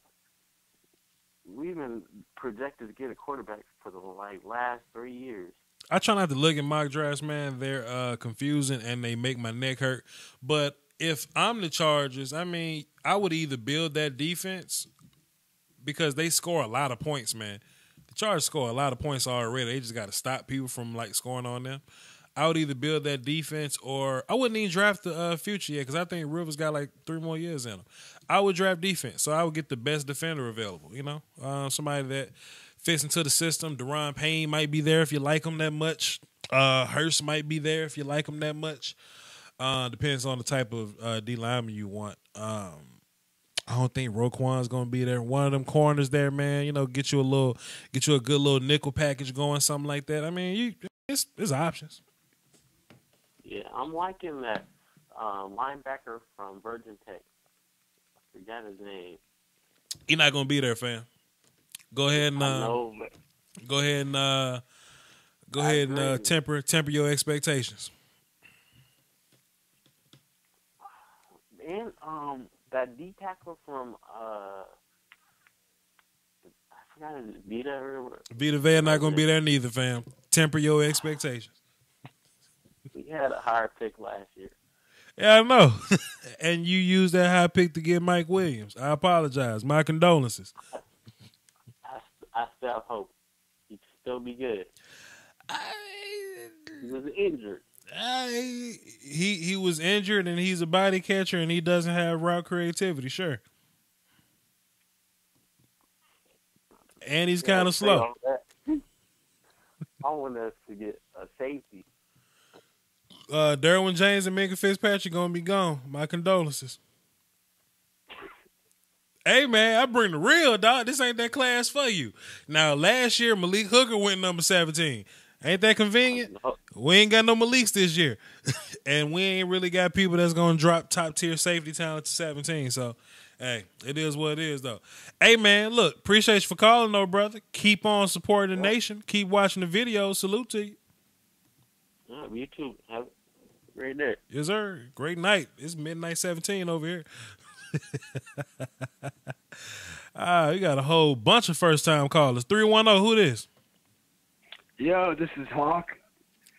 projected to get a quarterback for the last 3 years. I try not to look at mock drafts, man. They're confusing and they make my neck hurt. But if I'm the Chargers, I mean, I would either build that defense because they score a lot of points, man. The Chargers score a lot of points already. They just got to stop people from scoring on them. I would either build that defense or I wouldn't even draft the future yet because I think Rivers got like 3 more years in him. I would draft defense, so I would get the best defender available. Somebody that fits into the system. Deron Payne might be there if you like him that much. Hurst might be there if you like him that much. Depends on the type of D lineman you want. I don't think Roquan's gonna be there. One of them corners there, man. Get you a good little nickel package going, something like that. I mean, there's options. Yeah, I'm liking that linebacker from Virgin Tech. I forgot his name. He's not gonna be there, fam. Go ahead and temper your expectations. And that D tackle from I forgot his Vita. Vita Vea not gonna be there neither, fam. Temper your expectations. We had a higher pick last year. Yeah, I know. And you used that high pick to get Mike Williams. I apologize. My condolences. I still have hope. He can still be good. He was injured. He was injured, and he's a body catcher, and he doesn't have route creativity. Sure. And he's kind of slow. I want us to get a safety. Derwin James and Minka Fitzpatrick gonna be gone. My condolences. Hey man, I bring the real dog. This ain't that class for you. Now last year Malik Hooker went number 17. Ain't that convenient? We ain't got no Maliks this year, and we ain't really got people that's gonna drop top tier safety talent to 17. So, hey, it is what it is though. Hey man, look, appreciate you for calling though, brother. Keep on supporting the nation. Keep watching the videos. Salute to you. You too. Have a great day. Yes, sir. Great night. It's midnight 17 over here. We got a whole bunch of first-time callers. 310, who this? Yo, this is Hawk.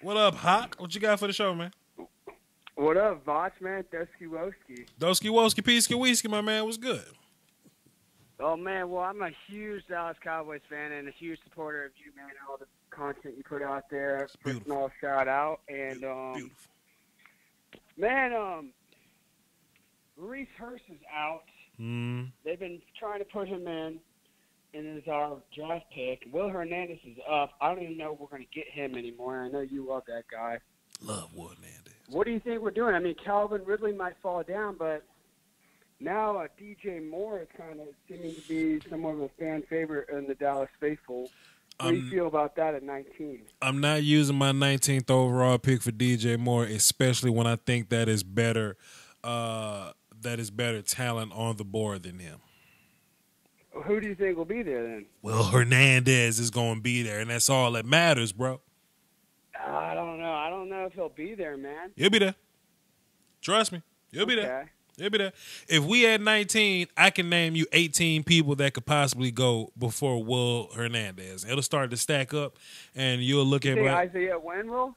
What up, Hawk? What you got for the show, man? What up, Voch, man? Dosky Woski. Dosky Woski, Peasky Whiskey, my man. What's good? Oh, man, well, I'm a huge Dallas Cowboys fan and a huge supporter of you, man, and all the content you put out there. Personal shout out. And, man, Maurice Hurst is out. They've been trying to put him in, and is our draft pick. Will Hernandez is up. I don't even know if we're going to get him anymore. I know you love that guy. Love Will Hernandez. What do you think we're doing? I mean, Calvin Ridley might fall down, but now DJ Moore is kind of seeming to be somewhat of a fan favorite in the Dallas faithful. What do you feel about that at 19? I'm not using my 19th overall pick for DJ Moore, especially when I think that is better talent on the board than him. Who do you think will be there then? Well, Hernandez is going to be there, and that's all that matters, bro. I don't know. I don't know if he'll be there, man. He'll be there. Trust me. He'll be there. He'll be there. If we at 19, I can name you 18 people that could possibly go before Will Hernandez. It'll start to stack up, and you'll look at Isaiah Wynn will?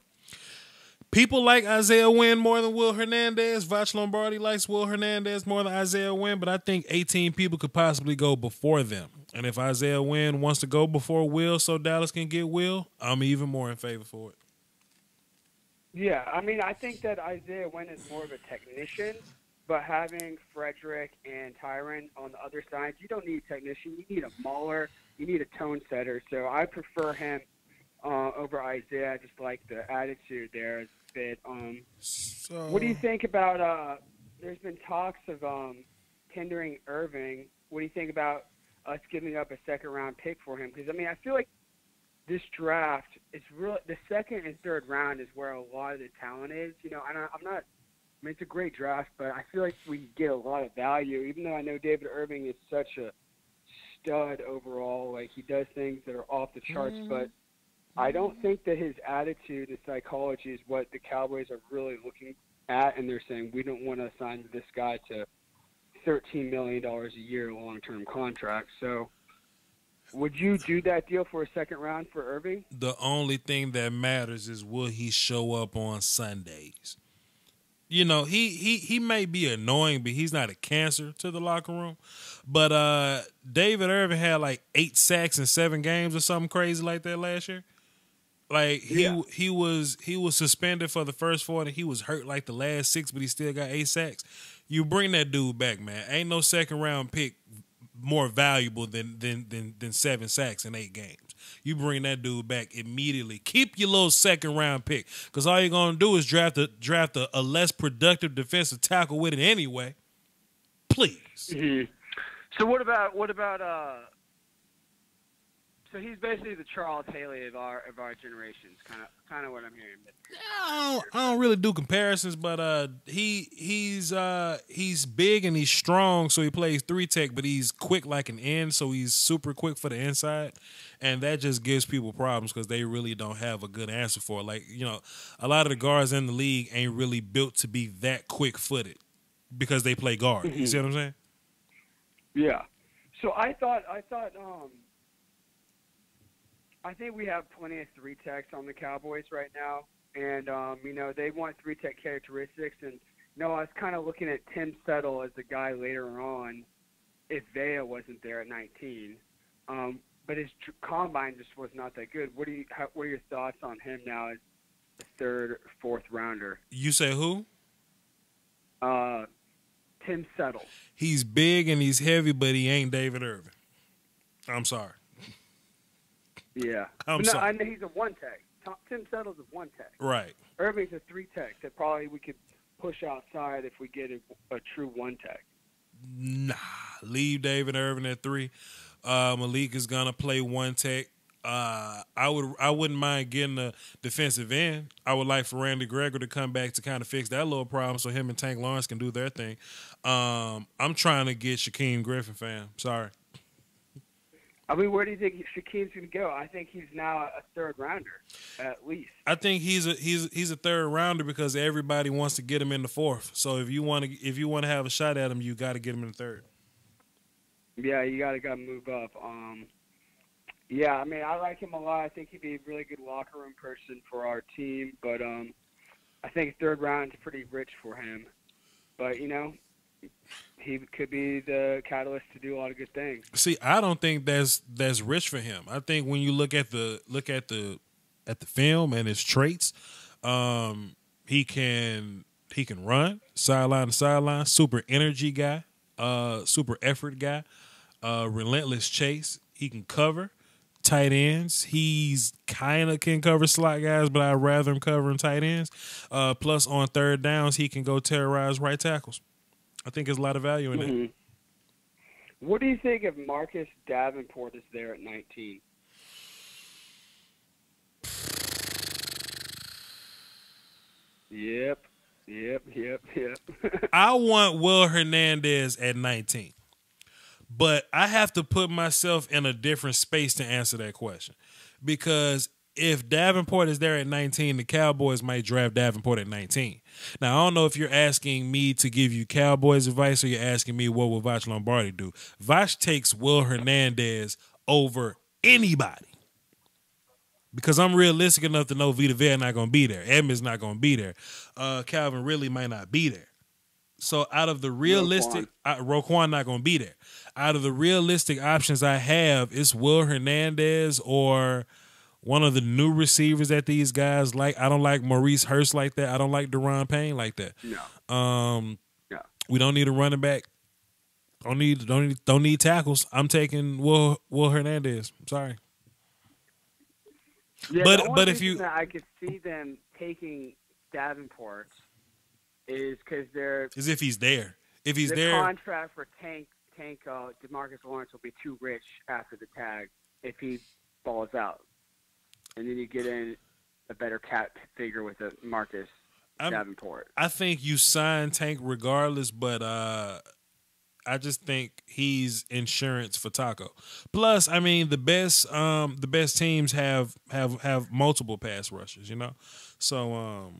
People like Isaiah Wynn more than Will Hernandez. Voch Lombardi likes Will Hernandez more than Isaiah Wynn, but I think 18 people could possibly go before them. And if Isaiah Wynn wants to go before Will so Dallas can get Will, I'm even more in favor for it. Yeah, I mean, I think that Isaiah Wynn is more of a technician, but having Frederick and Tyron on the other side, you don't need a technician. You need a mauler. You need a tone setter. So I prefer him over Isaiah. I just like the attitude there. What do you think about there's been talks of tendering Irving. What do you think about us giving up a second-round pick for him? Because, I mean, I feel like this draft is really the second and third round is where a lot of the talent is. You know, I'm not. I mean, it's a great draft, but I feel like we get a lot of value. Even though I know David Irving is such a stud overall, like he does things that are off the charts, but I don't think that his attitude and psychology is what the Cowboys are really looking at, and they're saying we don't want to sign this guy to $13 million a year long-term contract. So would you do that deal for a second round for Irving? The only thing that matters is will he show up on Sundays. You know, he may be annoying, but he's not a cancer to the locker room. But David Irving had like 8 sacks in 7 games or something crazy like that last year. Like he was suspended for the first 4 and he was hurt like the last 6, but he still got 8 sacks. You bring that dude back, man. Ain't no second round pick more valuable than 7 sacks in 8 games. You bring that dude back immediately. Keep your little second round pick, because all you're gonna do is draft a less productive defensive tackle with it anyway. Please. Mm-hmm. So what about so he's basically the Charles Haley of our generations, kind of what I'm hearing. I don't really do comparisons, but he's big and he's strong, so he plays 3 tech, but he's quick like an end, so he's super quick for the inside, and that just gives people problems because they really don't have a good answer for it. Like, you know, a lot of the guards in the league ain't really built to be that quick footed because they play guard. Mm-hmm. You see what I'm saying? Yeah. So I think we have plenty of 3 techs on the Cowboys right now, and you know, they want 3 tech characteristics. And you know, I was kind of looking at Tim Settle as the guy later on, if Vea wasn't there at 19, but his combine just was not that good. What are your thoughts on him now as a 3rd, 4th rounder? You say who? Tim Settle. He's big and he's heavy, but he ain't David Irvin. I'm sorry. Yeah. I'm sorry. I know he's a 1 tech. Tim Settle's a 1 tech. Right. Irving's a 3 tech that probably we could push outside if we get a true 1 tech. Nah. Leave David Irvin at 3. Malik is gonna play 1 tech. I wouldn't mind getting a defensive end. I would like for Randy Gregory to come back to kind of fix that little problem so him and Tank Lawrence can do their thing. I'm trying to get Shaquem Griffin, fam. Sorry. I mean, where do you think Shaquem's going to go? I think he's now a 3rd rounder, at least. I think he's a 3rd rounder because everybody wants to get him in the 4th. So if you want to have a shot at him, you got to get him in the 3rd. Yeah, you got to move up. Yeah, I mean, I like him a lot. I think he'd be a really good locker room person for our team. But I think 3rd round is pretty rich for him. But, you know, he could be the catalyst to do a lot of good things. See, I don't think that's rich for him. I think when you look at the film and his traits, he can run sideline to sideline, super energy guy, super effort guy, relentless chase. He can cover tight ends. He's kind of can cover slot guys, but I'd rather him covering tight ends. Plus, on 3rd downs, he can go terrorize right tackles. I think there's a lot of value in that. What do you think if Marcus Davenport is there at 19? Yep. I want Will Hernandez at 19. But I have to put myself in a different space to answer that question. Because if Davenport is there at 19, the Cowboys might draft Davenport at 19. Now, I don't know if you're asking me to give you Cowboys advice or you're asking me what will Vash Lombardi do. Vash takes Will Hernandez over anybody. Because I'm realistic enough to know Vita Vea not going to be there. Edmonds not going to be there. Calvin Ridley might not be there. So out of the realistic, Roquan not going to be there. Out of the realistic options I have, it's Will Hernandez or one of the new receivers that these guys like. I don't like Maurice Hurst like that. I don't like Deron Payne like that. No. We don't need a running back. Don't need tackles. I'm taking Will Hernandez. I'm sorry. Yeah, but if you, I could see them taking Davenport is because they're as if he's there. If he's the there, contract for Tank DeMarcus Lawrence will be too rich after the tag if he falls out, and then you get in a better cap figure with a Marcus Davenport. I think you sign Tank regardless, but I just think he's insurance for Taco. Plus, I mean, the best teams have multiple pass rushers, you know. So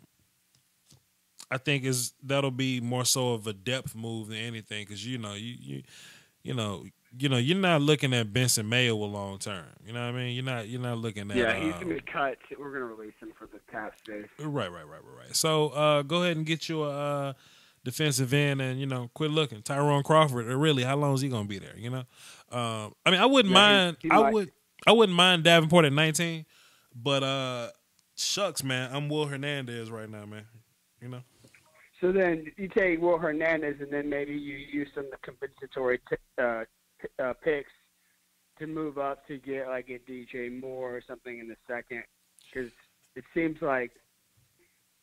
I think that'll be more so of a depth move than anything, because you know you're not looking at Benson Mayo long term. You know what I mean? You're not looking at. Yeah, he's gonna be cut. We're gonna release him for the cap space. Right. So go ahead and get you a defensive end, and quit looking. Tyrone Crawford, or really, how long is he gonna be there? You know, I mean, I wouldn't mind. I wouldn't mind Davenport at 19, but Shucks, man. I'm Will Hernandez right now, man. You know. So then you take Will Hernandez, and then maybe you use some of the compensatory picks to move up to get like a DJ Moore or something in the second, because it seems like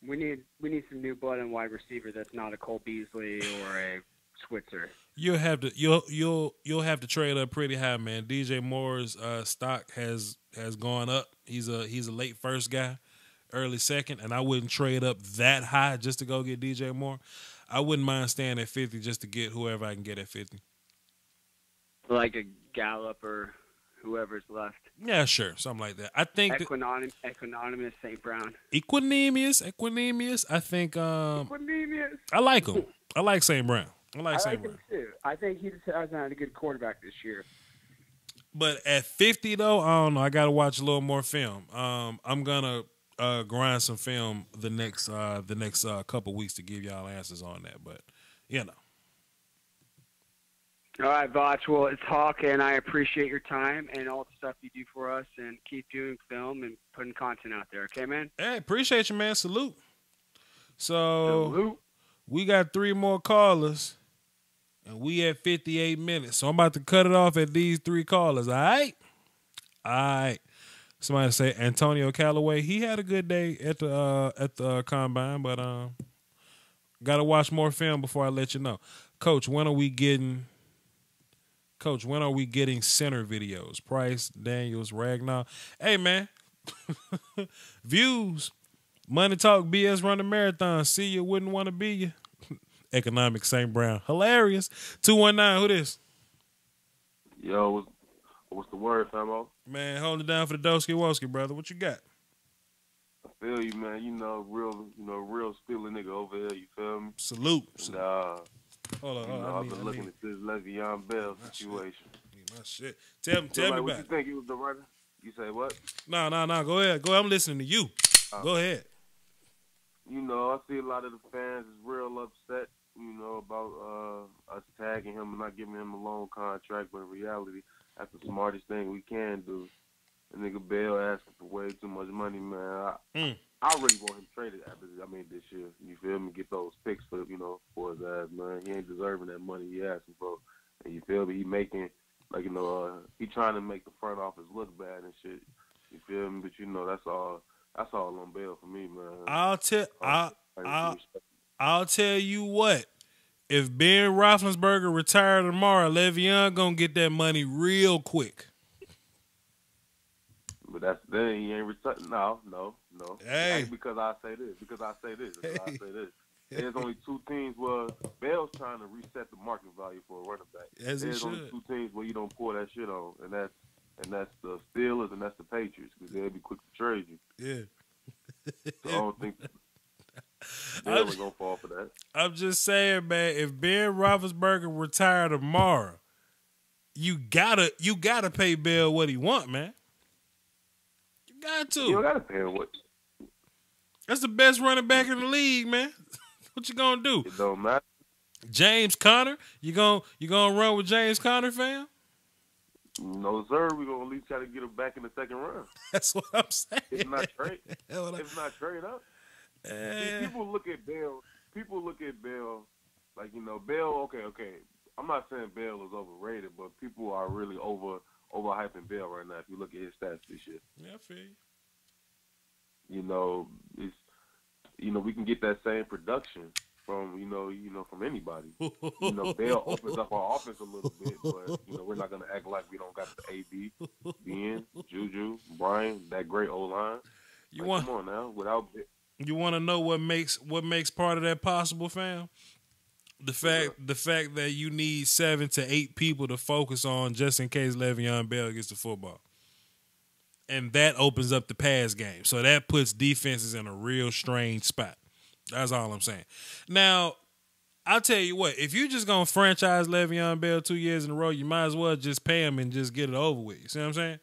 we need some new blood in wide receiver that's not a Cole Beasley or a Switzer. You'll have to trade up pretty high, man. DJ Moore's stock has gone up. He's a late first guy, early second, and I wouldn't trade up that high just to go get DJ Moore. I wouldn't mind staying at 50 just to get whoever I can get at 50. Like a Gallup or whoever's left. Yeah, sure, something like that. I think Equanimous St. Brown. Equanimous. I think Equanimous. I like him. I like St. Brown. I like St. Brown him too. I think he just hasn't had a good quarterback this year. But at 50 though, I don't know. I got to watch a little more film. I'm gonna grind some film the next couple weeks to give y'all answers on that. But you know. All right, Voch. Well, it's Hawk, and I appreciate your time and all the stuff you do for us, and keep doing film and putting content out there. Okay, man? Hey, appreciate you, man. Salute. So we got 3 more callers, and we at 58 minutes. So I'm about to cut it off at these 3 callers. All right. Somebody say Antonio Callaway. He had a good day at the combine, but got to watch more film before I let you know. Coach, when are we getting center videos? Price, Daniels, Ragnar. Hey, man. Views. Money Talk, BS Run the Marathon. See you, wouldn't want to be you. Economic St. Brown. Hilarious. 219, who this? Yo, what's the word, famo? Man, hold it down for the Doski Woski, brother. What you got? I feel you, man. Real stealing nigga over here, you feel me? Salute. And, hold on. I've been looking at this Le'Veon Bell situation. My shit. Tell me about what it. You think he was the runner? You say what? No. Go ahead. I'm listening to you. Go ahead. I see a lot of the fans is real upset, about us tagging him and not giving him a loan contract. But in reality, that's the smartest thing we can do. The nigga Bell asking for way too much money, man. I really want him traded this year. You feel me? Get those picks for his ass, man. He ain't deserving that money he asking for. And you feel me? He making he trying to make the front office look bad and shit. You feel me? But that's all on Bell for me, man. I'll tell you what. If Ben Roethlisberger retired tomorrow, Le'Veon gonna get that money real quick. But then he ain't retired. No. Hey. Because I say this. There's only 2 teams where Bell's trying to reset the market value for a running back. There's only 2 teams where you don't pour that shit on, and that's the Steelers and that's the Patriots, because they'll be quick to trade you. Yeah. So I don't think Bell ain't gonna fall for that. I'm just saying, man. If Ben Roethlisberger retire tomorrow, you gotta pay Bell what he want, man. You got to. You don't gotta pay him what. That's the best running back in the league, man. What you gonna do? It don't matter. James Conner? You gonna run with James Conner, fam? No, sir. We're gonna at least try to get him back in the second round. That's what I'm saying. It's not trade. It's not trade up. People look at Bell like Bell. Okay. I'm not saying Bell is overrated, but people are really overhyping Bell right now. If you look at his stats this year. Yeah, I feel you. We can get that same production from from anybody. Bell opens up our offense a little bit, but we're not gonna act like we don't got the AB, Ben, Juju, Brian, that great O line. Come on now, without. You want to know what makes part of that possible, fam? The fact that you need 7 to 8 people to focus on just in case Le'Veon Bell gets the football. And that opens up the pass game. So that puts defenses in a real strange spot. That's all I'm saying. Now, I'll tell you what, if you just going to franchise Le'Veon Bell 2 years in a row, you might as well just pay him and just get it over with. You see what I'm saying?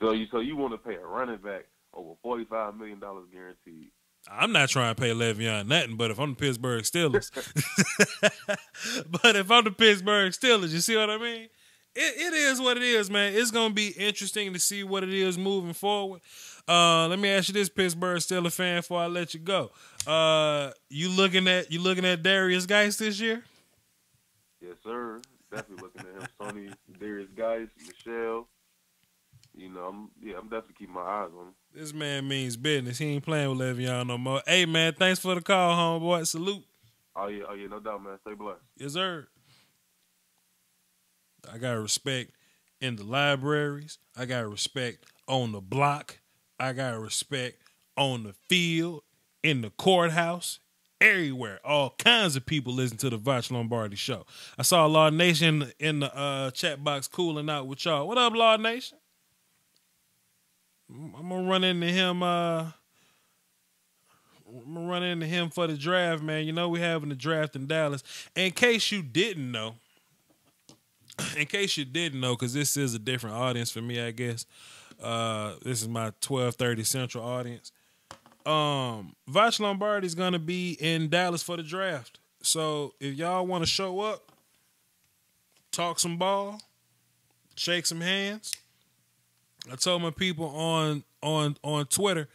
So you want to pay a running back over $45 million guaranteed? I'm not trying to pay Le'Veon nothing, but if I'm the Pittsburgh Steelers, you see what I mean? it is what it is, man. It's gonna be interesting to see what it is moving forward. Let me ask you this, Pittsburgh Steelers fan, before I let you go. You looking at Darius Geis this year? Yes, sir. Definitely looking at him. Sonny, Darius Geis, Michelle. You know, I'm definitely keeping my eyes on him. This man means business. He ain't playing with Le'Veon no more. Hey, man, thanks for the call, homeboy. Salute. Oh yeah, no doubt, man. Stay blessed. Yes, sir. I got respect in the libraries. I got respect on the block. I got respect on the field, in the courthouse, everywhere. All kinds of people listen to the Vach Lombardi show. I saw Law Nation in the chat box cooling out with y'all. What up, Law Nation? I'm gonna run into him. I'm gonna run into him for the draft, man. You know we having the draft in Dallas. In case you didn't know, because this is a different audience for me, I guess. This is my 12:30 Central audience. Vach Lombardi is gonna be in Dallas for the draft. So if y'all want to show up, talk some ball, shake some hands. I told my people on Twitter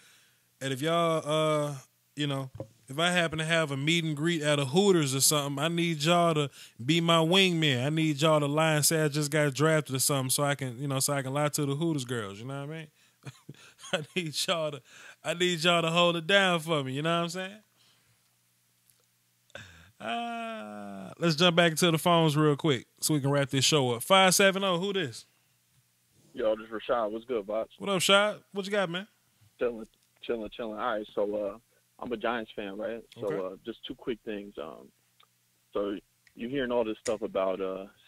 that if y'all if I happen to have a meet and greet at a Hooters or something, I need y'all to be my wingman. I need y'all to lie and say I just got drafted or something so I can lie to the Hooters girls, you know what I mean? I need y'all to hold it down for me, you know what I'm saying? Let's jump back into the phones real quick so we can wrap this show up. 570, who this? Yo, this is Rashad. What's good, Bots? What up, Shad? What you got, man? Chilling. All right, so I'm a Giants fan, right? So Okay. Just two quick things. So you're hearing all this stuff about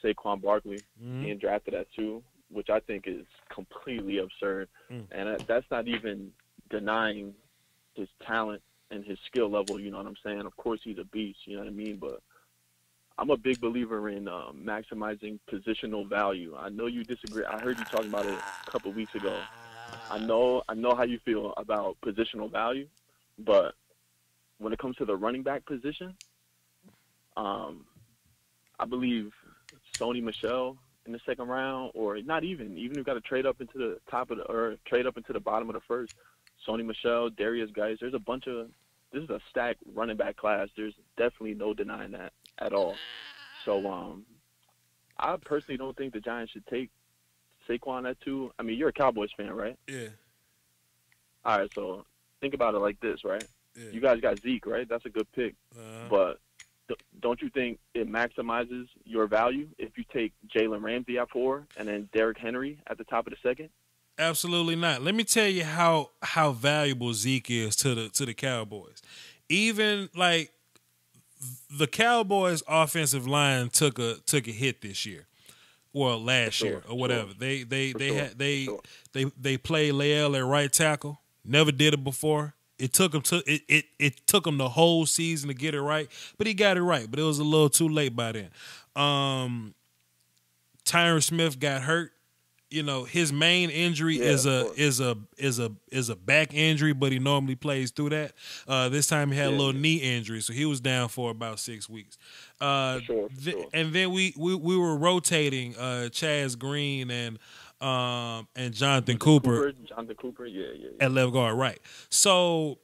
Saquon Barkley being drafted at 2, which I think is completely absurd. And that's not even denying his talent and his skill level, you know what I'm saying? Of course he's a beast, you know what I mean? But I'm a big believer in maximizing positional value. I know you disagree. I heard you talking about it a couple of weeks ago. I know how you feel about positional value, but when it comes to the running back position, I believe Sony Michel in the second round, or not even if you got to trade up into the trade up into the bottom of the first. Sony Michel, Darius Geis. This is a stacked running back class. There's definitely no denying that at all. So I personally don't think the Giants should take Saquon at 2. I mean, you're a Cowboys fan, right? Yeah. All right, so think about it like this, right? Yeah. You guys got Zeke, right? That's a good pick. But don't you think it maximizes your value if you take Jalen Ramsey at 4 and then Derrick Henry at the top of the second? Absolutely not. Let me tell you how valuable Zeke is to the Cowboys. Even like the Cowboys' offensive line took a hit this year, well last year or whatever. They played Leal at right tackle. Never did it before. It took him the whole season to get it right, but he got it right. But it was a little too late by then. Tyron Smith got hurt. You know, his main injury is a back injury, but he normally plays through that. This time he had a little knee injury, so he was down for about 6 weeks. And then we were rotating Chaz Green and Jonathan Cooper. At left guard, right. So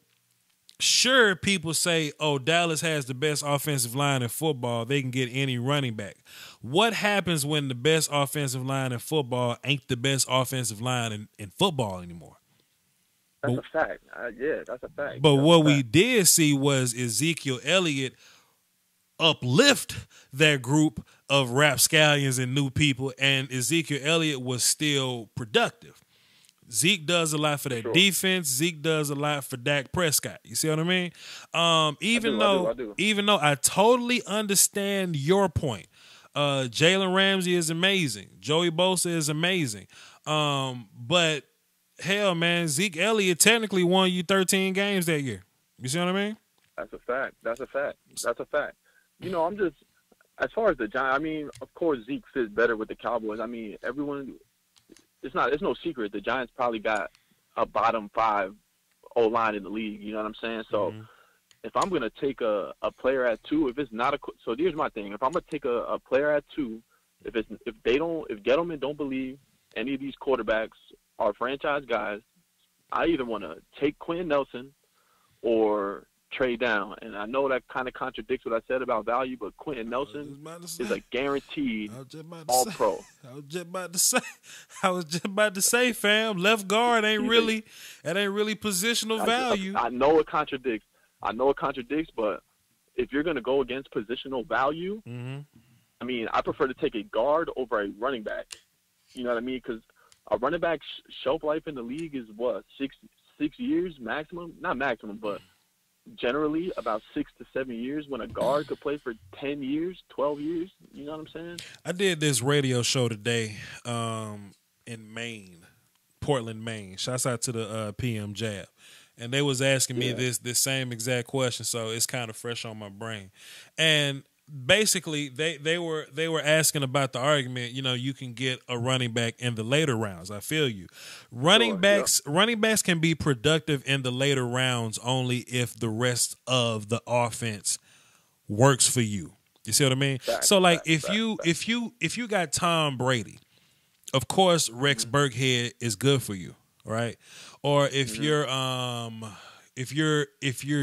sure, people say, oh, Dallas has the best offensive line in football. They can get any running back. What happens when the best offensive line in football ain't the best offensive line in football anymore? That's a fact. That's a fact. But what we did see was Ezekiel Elliott uplift that group of rapscallions and new people, and Ezekiel Elliott was still productive. Zeke does a lot for that defense. Zeke does a lot for Dak Prescott. You see what I mean? Even though I totally understand your point. Jalen Ramsey is amazing. Joey Bosa is amazing. But hell, man, Zeke Elliott technically won you 13 games that year. You see what I mean? That's a fact. You know, I'm just, as far as the Giants, I mean, of course Zeke fits better with the Cowboys. I mean, it's no secret the Giants probably got a bottom 5 O-line in the league. You know what I'm saying? So if I'm going to take a player at 2, if it's not so here's my thing. If I'm going to take a player at 2 If Gettleman don't believe any of these quarterbacks are franchise guys, I either want to take Quinton Nelson or trade down. And I know that kind of contradicts what I said about value, but Quinton Nelson is a guaranteed all-pro. I was just about to say, fam, left guard ain't really positional value. I know it contradicts. But if you're going to go against positional value, I mean, I prefer to take a guard over a running back. You know what I mean? Because a running back's shelf life in the league is what, 6 years maximum? Not maximum, but generally about 6 to 7 years. When a guard could play for 10 years, 12 years. You know what I'm saying? I did this radio show today in Maine, Portland, Maine. Shouts out to the PM Jab. And they was asking me this same exact question, so it's kind of fresh on my brain. And basically, they were asking about the argument. You know, you can get a running back in the later rounds. I feel you. Running backs can be productive in the later rounds only if the rest of the offense works for you. You see what I mean? So, like, if you got Tom Brady, of course Rex Burkhead is good for you, right? Or if you're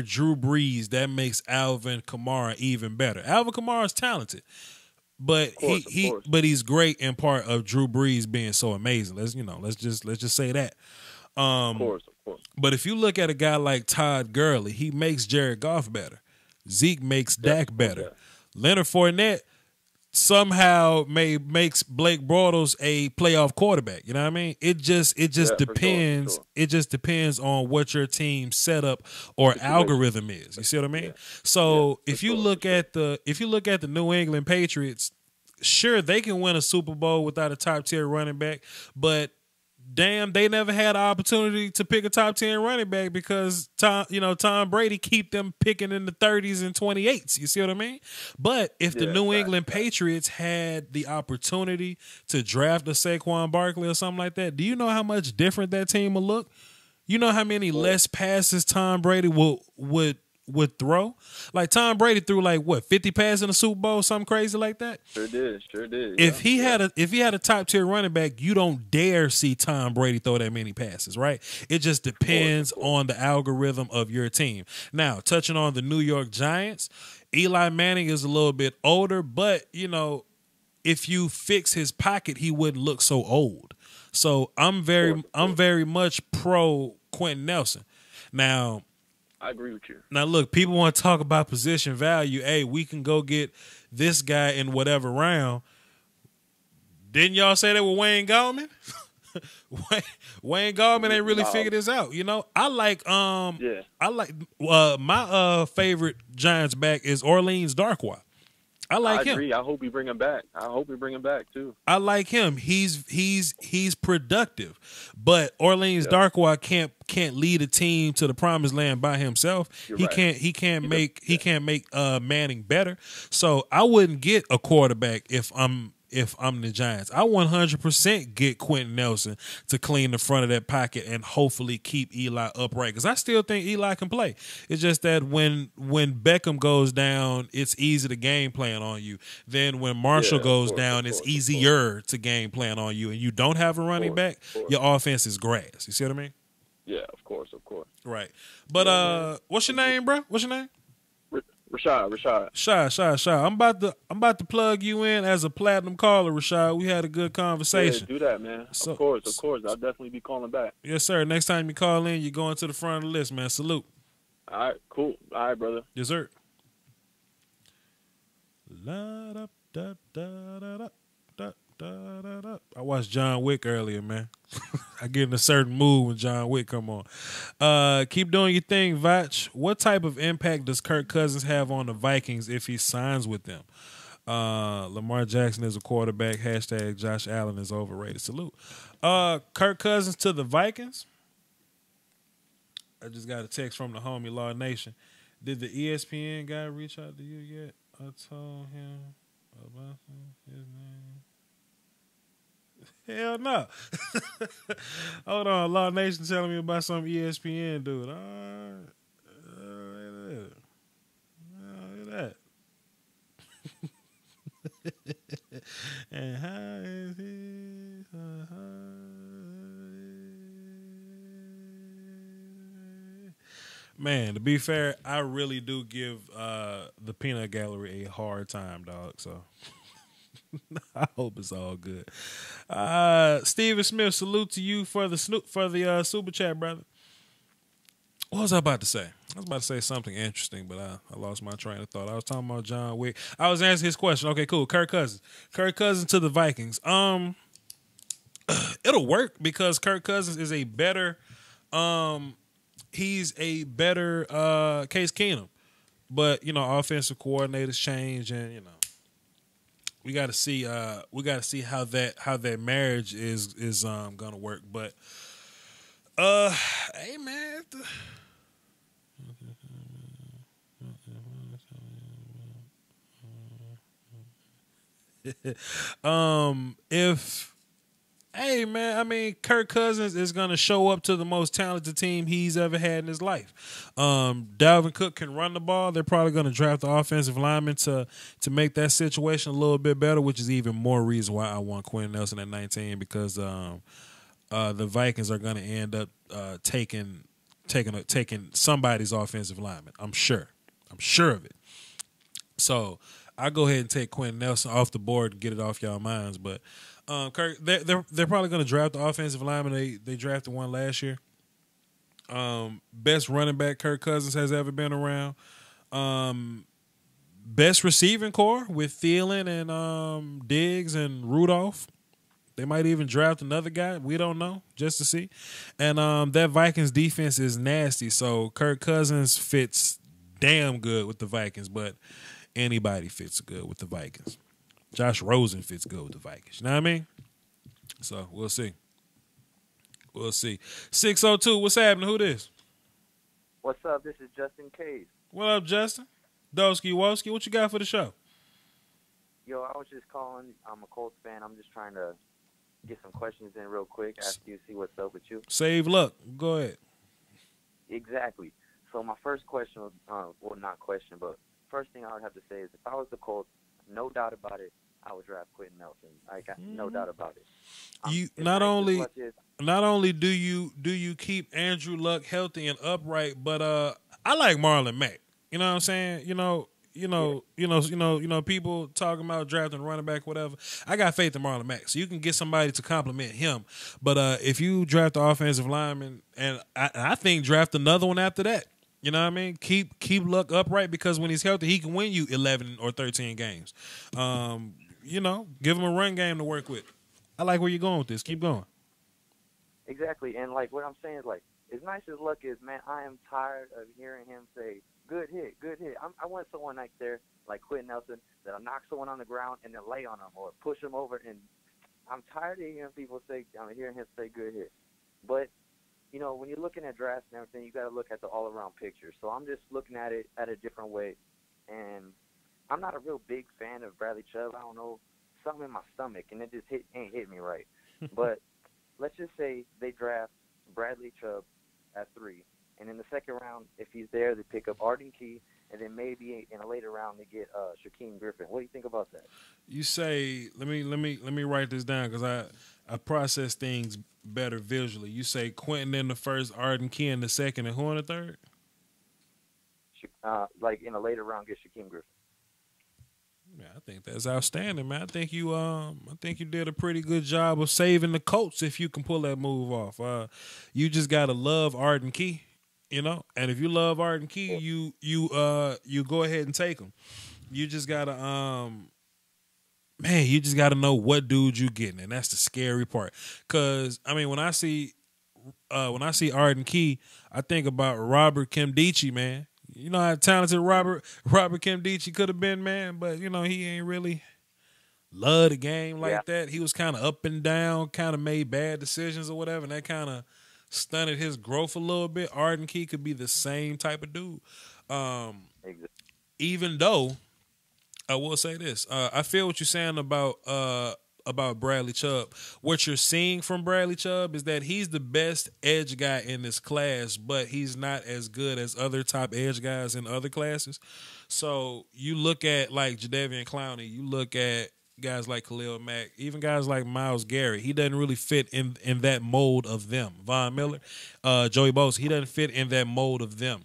Drew Brees, that makes Alvin Kamara even better. Alvin Kamara is talented, but he's great in part of Drew Brees being so amazing. Let's just say that. Of course. But if you look at a guy like Todd Gurley, he makes Jared Goff better. Zeke makes Dak better. Leonard Fournette somehow makes Blake Bortles a playoff quarterback. You know what I mean? It just depends. Sure. It just depends on what your team's setup or algorithm is. You see what I mean? So if you look at the New England Patriots, sure, they can win a Super Bowl without a top tier running back, but damn, they never had an opportunity to pick a top 10 running back because Tom Brady keep them picking in the 30s and 28s. You see what I mean? But if the New England Patriots had the opportunity to draft a Saquon Barkley or something like that, do you know how much different that team will look? You know how many less passes Tom Brady would throw? Like, Tom Brady threw 50 passes in the Super Bowl, something crazy like that. Sure did. If he had a top tier running back, you don't dare see Tom Brady throw that many passes, right? It just depends on the algorithm of your team. Now, touching on the New York Giants, Eli Manning is a little bit older, but if you fix his pocket, he wouldn't look so old. So I'm very much pro Quinton Nelson. Now, I agree with you. Now, look, people want to talk about position value. Hey, we can go get this guy in whatever round. Didn't y'all say that with Wayne Gallman? Wayne Gallman ain't really figured this out. I like my favorite Giants back is Orleans Darkwa. I like him. I agree. I hope we bring him back. Too. I like him. He's productive, but Orleans Darkwa can't lead a team to the promised land by himself. He can't make Manning better. So I wouldn't get a quarterback if I'm the Giants. I 100% get Quinton Nelson to clean the front of that pocket and hopefully keep Eli upright, because I still think Eli can play. It's just that when Beckham goes down, it's easy to game plan on you. Then when Marshall goes down, it's easier to game plan on you, and you don't have a running back, your offense is grass. You see what I mean? Yeah, of course. Right. But what's your name, bro? What's your name? Rashad. I'm about to plug you in as a platinum caller, Rashad. We had a good conversation. Yeah, do that, man. Of course. I'll definitely be calling back. Yes, sir. Next time you call in, you're going to the front of the list, man. Salute. All right, cool. All right, brother. Yes, sir. La, da, da, da, da, da, da, da, da. I watched John Wick earlier, man. I get in a certain mood when John Wick come on. Keep doing your thing, Vach. What type of impact does Kirk Cousins have on the Vikings if he signs with them? Lamar Jackson is a quarterback. # Josh Allen is overrated. Salute. Kirk Cousins to the Vikings. I just got a text from the homie Law Nation. Did the ESPN guy reach out to you yet? I told him about his name. Hell no. Hold on. Law Nation telling me about some ESPN dude. All right. Look at that. And how is it? Man, to be fair, I really do give the Peanut Gallery a hard time, dog. So I hope it's all good. Steven Smith, salute to you for the super chat, brother. What was I about to say? I was about to say something interesting, but I lost my train of thought. I was talking about John Wick. I was answering his question. Okay, cool. Kirk Cousins to the Vikings. It'll work because Kirk Cousins is a better he's a better Case Keenum. But, offensive coordinators change, and we got to see how that marriage is gonna work. But hey man, Kirk Cousins is going to show up to the most talented team he's ever had in his life. Dalvin Cook can run the ball. They're probably going to draft the offensive lineman to make that situation a little bit better, which is even more reason why I want Quinton Nelson at 19 because the Vikings are going to end up taking somebody's offensive lineman. I'm sure of it. So I go ahead and take Quinton Nelson off the board and get it off y'all minds. But Kirk, they're probably going to draft the offensive lineman. They drafted one last year. Best running back Kirk Cousins has ever been around. Best receiving core with Thielen and Diggs and Rudolph. They might even draft another guy. We don't know, just to see. And that Vikings defense is nasty. So Kirk Cousins fits damn good with the Vikings, but anybody fits good with the Vikings. Josh Rosen fits good with the Vikings. You know what I mean? So we'll see. 602, what's happening? Who this? What's up? This is Justin Case. What up, Justin? Doski Woski, what you got for the show? Yo, I was just calling. I'm a Colts fan. I'm just trying to get some questions in real quick, ask you, see what's up with you. Save luck. Go ahead. Exactly. So my first question was, well, not question, but first thing I would have to say is if I was the Colts, no doubt about it, I would draft Quinton Nelson. I got no doubt about it. You not only do you keep Andrew Luck healthy and upright, but I like Marlon Mack. You know what I'm saying? People talking about drafting a running back, whatever. I got faith in Marlon Mack, so you can get somebody to compliment him. But if you draft the offensive lineman, and I think draft another one after that. You know what I mean? Keep Luck upright because when he's healthy, he can win you 11 or 13 games. Give him a run game to work with. I like where you're going with this. Keep going. Exactly, and what I'm saying is as nice as Luck is, man, I am tired of hearing him say, good hit, good hit. I want someone like Quinton Nelson that'll knock someone on the ground and then lay on him or push him over. And I'm tired of hearing hearing him say good hit. But, when you're looking at drafts and everything, you got to look at the all-around picture. So I'm just looking at it at a different way. And I'm not a real big fan of Bradley Chubb. I don't know, something in my stomach, and it just ain't hit me right. But let's just say they draft Bradley Chubb at 3. And in the second round, if he's there, they pick up Arden Key, and then maybe in a later round they get Shaquem Griffin. What do you think about that? You say, let me write this down because I process things better visually. You say Quentin in the first, Arden Key in the second, and who in the third? In a later round, get Shaquem Griffin. Yeah, I think that's outstanding, man. I think you did a pretty good job of saving the Colts if you can pull that move off. You just gotta love Arden Key, and if you love Arden Key, you go ahead and take him. You just gotta know what dude you getting, and that's the scary part. Cause when I see Arden Key, I think about Robert Nkemdiche, man. You know how talented Robert Nkemdiche could have been, man, but he ain't really love the game like that. He was kind of up and down, kind of made bad decisions or whatever, and that kind of stunted his growth a little bit. Arden Key could be the same type of dude. Even though I will say this, I feel what you're saying about Bradley Chubb. What you're seeing from Bradley Chubb is that he's the best edge guy in this class, but he's not as good as other top edge guys in other classes. So you look at Jadeveon Clowney, you look at guys like Khalil Mack, even guys like Myles Garrett. He doesn't really fit in that mold of them. Von Miller, Joey Bosa, he doesn't fit in that mold of them.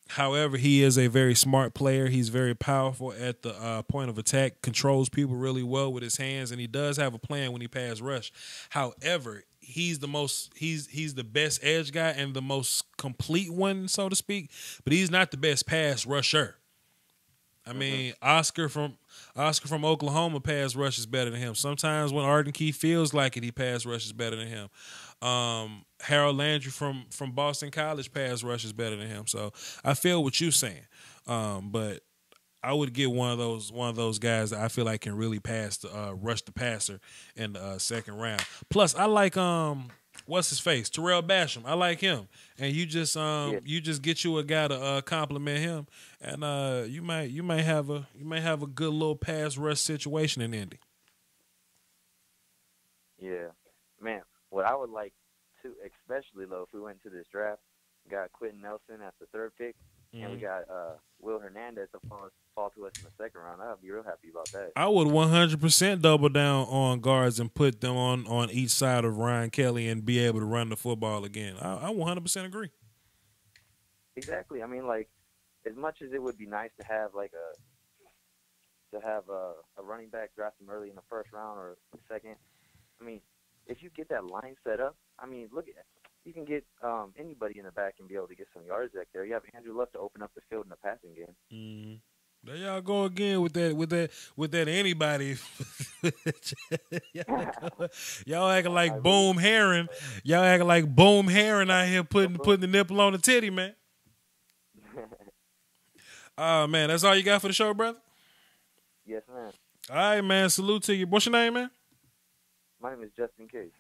However, he is a very smart player. He's very powerful at the point of attack, controls people really well with his hands, and he does have a plan when he pass rush. However, he's the best edge guy and the most complete one, so to speak, but he's not the best pass rusher. I mean, Oscar from Oklahoma pass rush is better than him. Sometimes when Arden Key feels like it, he pass rush is better than him. Harold Landry from Boston College pass rush is better than him. So I feel what you're saying, but I would get one of those guys that I feel like can really rush the passer in the second round. Plus, I like what's his face, Terrell Basham. I like him, and you just get you a guy to compliment him, and you might have a good little pass rush situation in Indy. Yeah, man. What I would like to, especially though, if we went to this draft, got Quinton Nelson at the 3rd pick, and we got Will Hernandez to fall to us in the 2nd round. I'd be real happy about that. I would 100% double down on guards and put them on each side of Ryan Kelly and be able to run the football again. I 100% agree. Exactly. I mean, like, as much as it would be nice to have a running back draft him early in the 1st round or the 2nd, I mean, if you get that line set up, I mean, look at it. You can get anybody in the back and be able to get some yards back there. You have Andrew Luck to open up the field in the passing game. Mm-hmm. There y'all go again with that anybody. y'all acting like Boom Heron. Y'all acting like Boom Heron out here putting the nipple on the titty, man. Man, that's all you got for the show, brother? Yes, man. All right, man. Salute to you. What's your name, man? My name is Justin Case.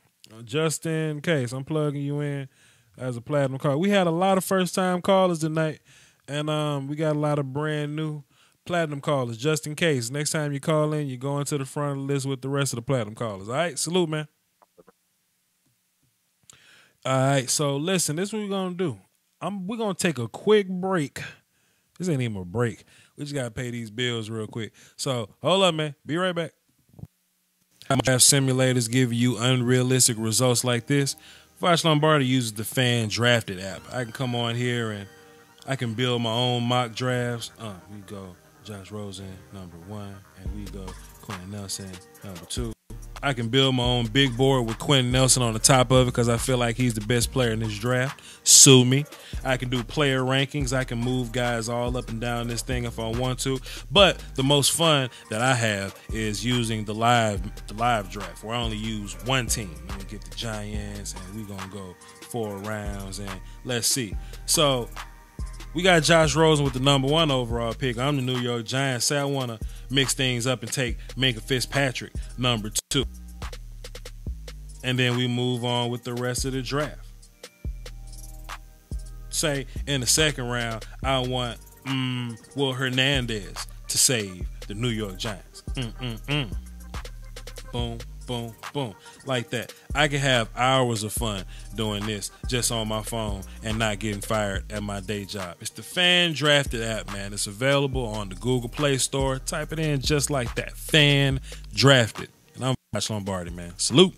Justin Case. I'm plugging you in as a platinum caller. We had a lot of first-time callers tonight, and we got a lot of brand-new platinum callers. Just in case, next time you call in, you're going to the front of the list with the rest of the platinum callers. All right? Salute, man. All right, so listen, this is what we're going to do. We're going to take a quick break. This ain't even a break. We just got to pay these bills real quick. So, hold up, man. Be right back. Draft simulators give you unrealistic results like this. Voch Lombardi uses the Fan Drafted app. I can come on here and I can build my own mock drafts. We go Josh Rosen, number 1, and we go Quinton Nelson, number 2. I can build my own big board with Quinton Nelson on the top of it because I feel like he's the best player in this draft. Sue me. I can do player rankings. I can move guys all up and down this thing if I want to. But the most fun that I have is using the live draft, where I only use one team. We get the Giants, and we're going to go 4 rounds, and let's see. So we got Josh Rosen with the number 1 overall pick. I'm the New York Giants. Say I want to mix things up and take Minkah Fitzpatrick, number 2. And then we move on with the rest of the draft. Say in the 2nd round, I want Will Hernandez to save the New York Giants. Boom, boom, boom. Like that. I can have hours of fun doing this just on my phone and not getting fired at my day job. It's the Fan Drafted app, man. It's available on the Google Play Store. Type it in just like that. Fan Drafted. And I'm Voch Lombardi, man. Salute.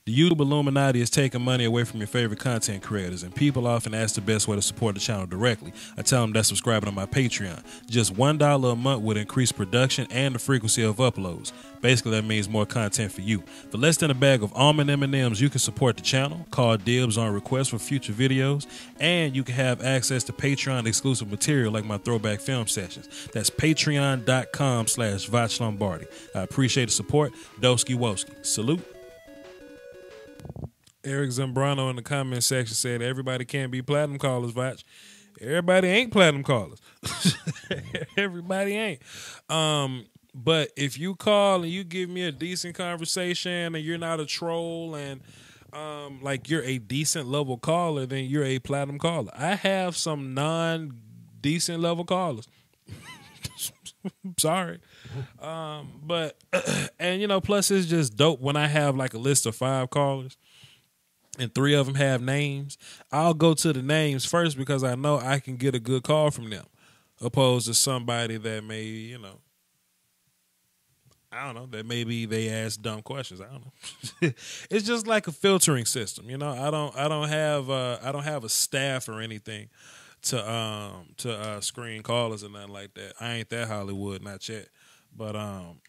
The YouTube Illuminati is taking money away from your favorite content creators, and people often ask the best way to support the channel directly. I tell them that's subscribing to my Patreon. Just $1 a month would increase production and the frequency of uploads. Basically, that means more content for you. For less than a bag of almond M&Ms, you can support the channel, call dibs on requests for future videos, and you can have access to Patreon exclusive material like my throwback film sessions. That's patreon.com/Voch Lombardi. I appreciate the support. Doski Woski. Salute. Eric Zambrano in the comment section said everybody can't be platinum callers, Voch. Everybody ain't platinum callers. Everybody ain't. But if you call and you give me a decent conversation and you're not a troll and like you're a decent level caller, then you're a platinum caller. I have some non-decent level callers. Sorry. But and you know, plus it's just dope when I have like a list of 5 callers and 3 of them have names. I'll go to the names first because I know I can get a good call from them, opposed to somebody that may, you know, I don't know, that maybe they ask dumb questions. I don't know. It's just like a filtering system, you know. I don't have a staff or anything to screen callers or nothing like that. I ain't that Hollywood, not yet. But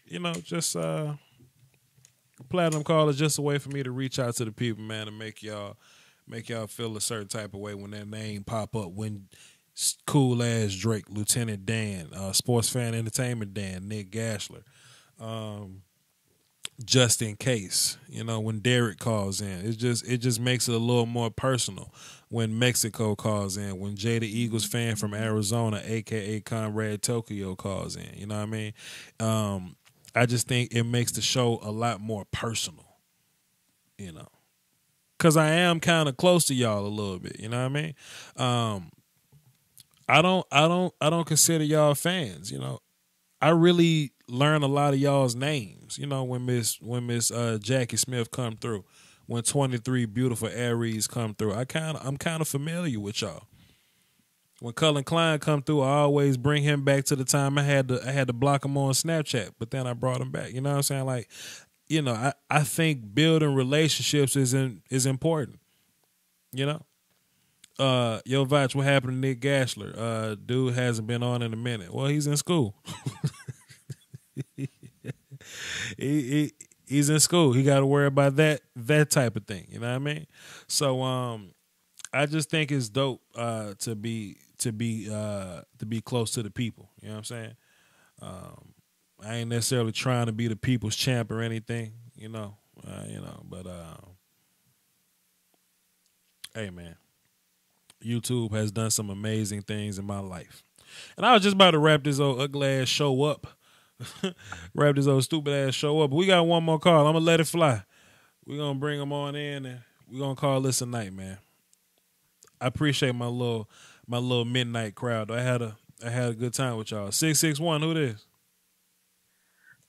you know, just platinum call is just a way for me to reach out to the people, man, and make y'all feel a certain type of way when their name pop up. When cool ass Drake, Lieutenant Dan, Sports Fan Entertainment Dan, Nick Gashler, just in case, you know, when Derek calls in, it just makes it a little more personal. When Mexico calls in, when Jay the Eagles fan from Arizona, aka Conrad Tokyo, calls in, you know what I mean? I just think it makes the show a lot more personal, you know, because I am kind of close to y'all a little bit, you know what I mean? I don't consider y'all fans, you know. I really learn a lot of y'all's names, you know, when Miss Jackie Smith come through, when 23 beautiful Aries come through. I'm kind of familiar with y'all. When Cullen Klein come through, I always bring him back to the time I had to block him on Snapchat, but then I brought him back. You know what I'm saying? Like, you know, I think building relationships is important. You know? Yo, Vach, what happened to Nick Gashler? Dude hasn't been on in a minute. Well, he's in school. He's in school. He got to worry about that type of thing. You know what I mean? So I just think it's dope to be close to the people. You know what I'm saying? I ain't necessarily trying to be the people's champ or anything. You know, but hey, man. YouTube has done some amazing things in my life. And I was just about to wrap this old ugly ass show up. Wrap this old stupid ass show up. But we got one more call. I'm going to let it fly. We're going to bring them on in and we're going to call this a night, man. I appreciate my little midnight crowd. I had a good time with y'all. 661, who it is?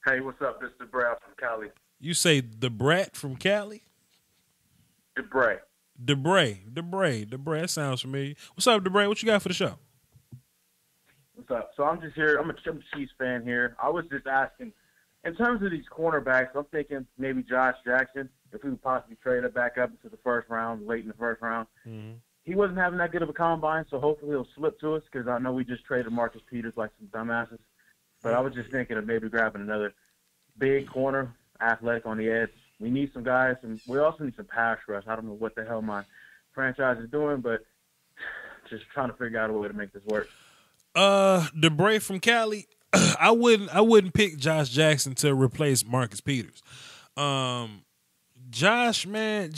Hey, what's up? This is the Brat from Cali. You say the Brat from Cali? Debray. That sounds familiar. What's up, Debray? What you got for the show? What's up? So I'm just here. I'm a Chiefs fan here. I was just asking, in terms of these cornerbacks, I'm thinking maybe Josh Jackson, if we would possibly trade it back up into the first round, late in the first round. Mm-hmm. He wasn't having that good of a combine, so hopefully he'll slip to us because I know we just traded Marcus Peters like some dumbasses. But I was just thinking of maybe grabbing another big corner, athletic on the edge. We need some guys, and we also need some pass rush. I don't know what the hell my franchise is doing, but just trying to figure out a way to make this work. Debray from Cali, I wouldn't pick Josh Jackson to replace Marcus Peters. Josh, man,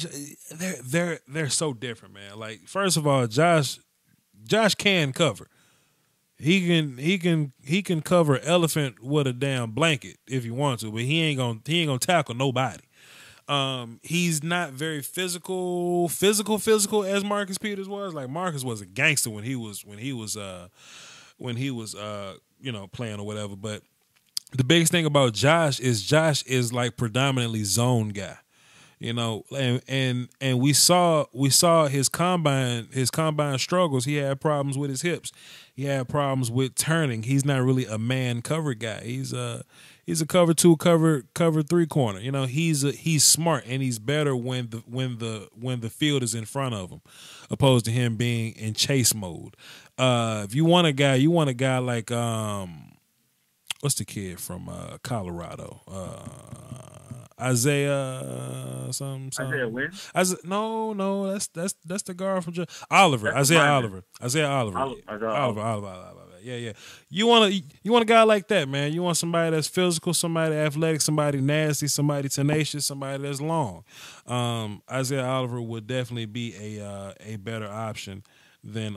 they're so different, man. Like, first of all, Josh can cover. He can cover an elephant with a damn blanket if you want to, but he ain't gonna tackle nobody. He's not very physical as Marcus Peters was. Like, Marcus was a gangster when he was playing or whatever. But the biggest thing about Josh is like predominantly zone guy. You know, and we saw his combine struggles. He had problems with his hips. He had problems with turning. He's not really a man cover guy. He's a cover 2, cover 3 corner. You know, he's smart and he's better when the field is in front of him, opposed to him being in chase mode. If you want a guy like what's the kid from Colorado? Isaiah something. Isaiah Wynn? No, that's the guard from Oliver. Isaiah Oliver. Yeah. You want a guy like that, man. You want somebody that's physical, somebody athletic, somebody nasty, somebody tenacious, somebody that's long. Isaiah Oliver would definitely be a better option than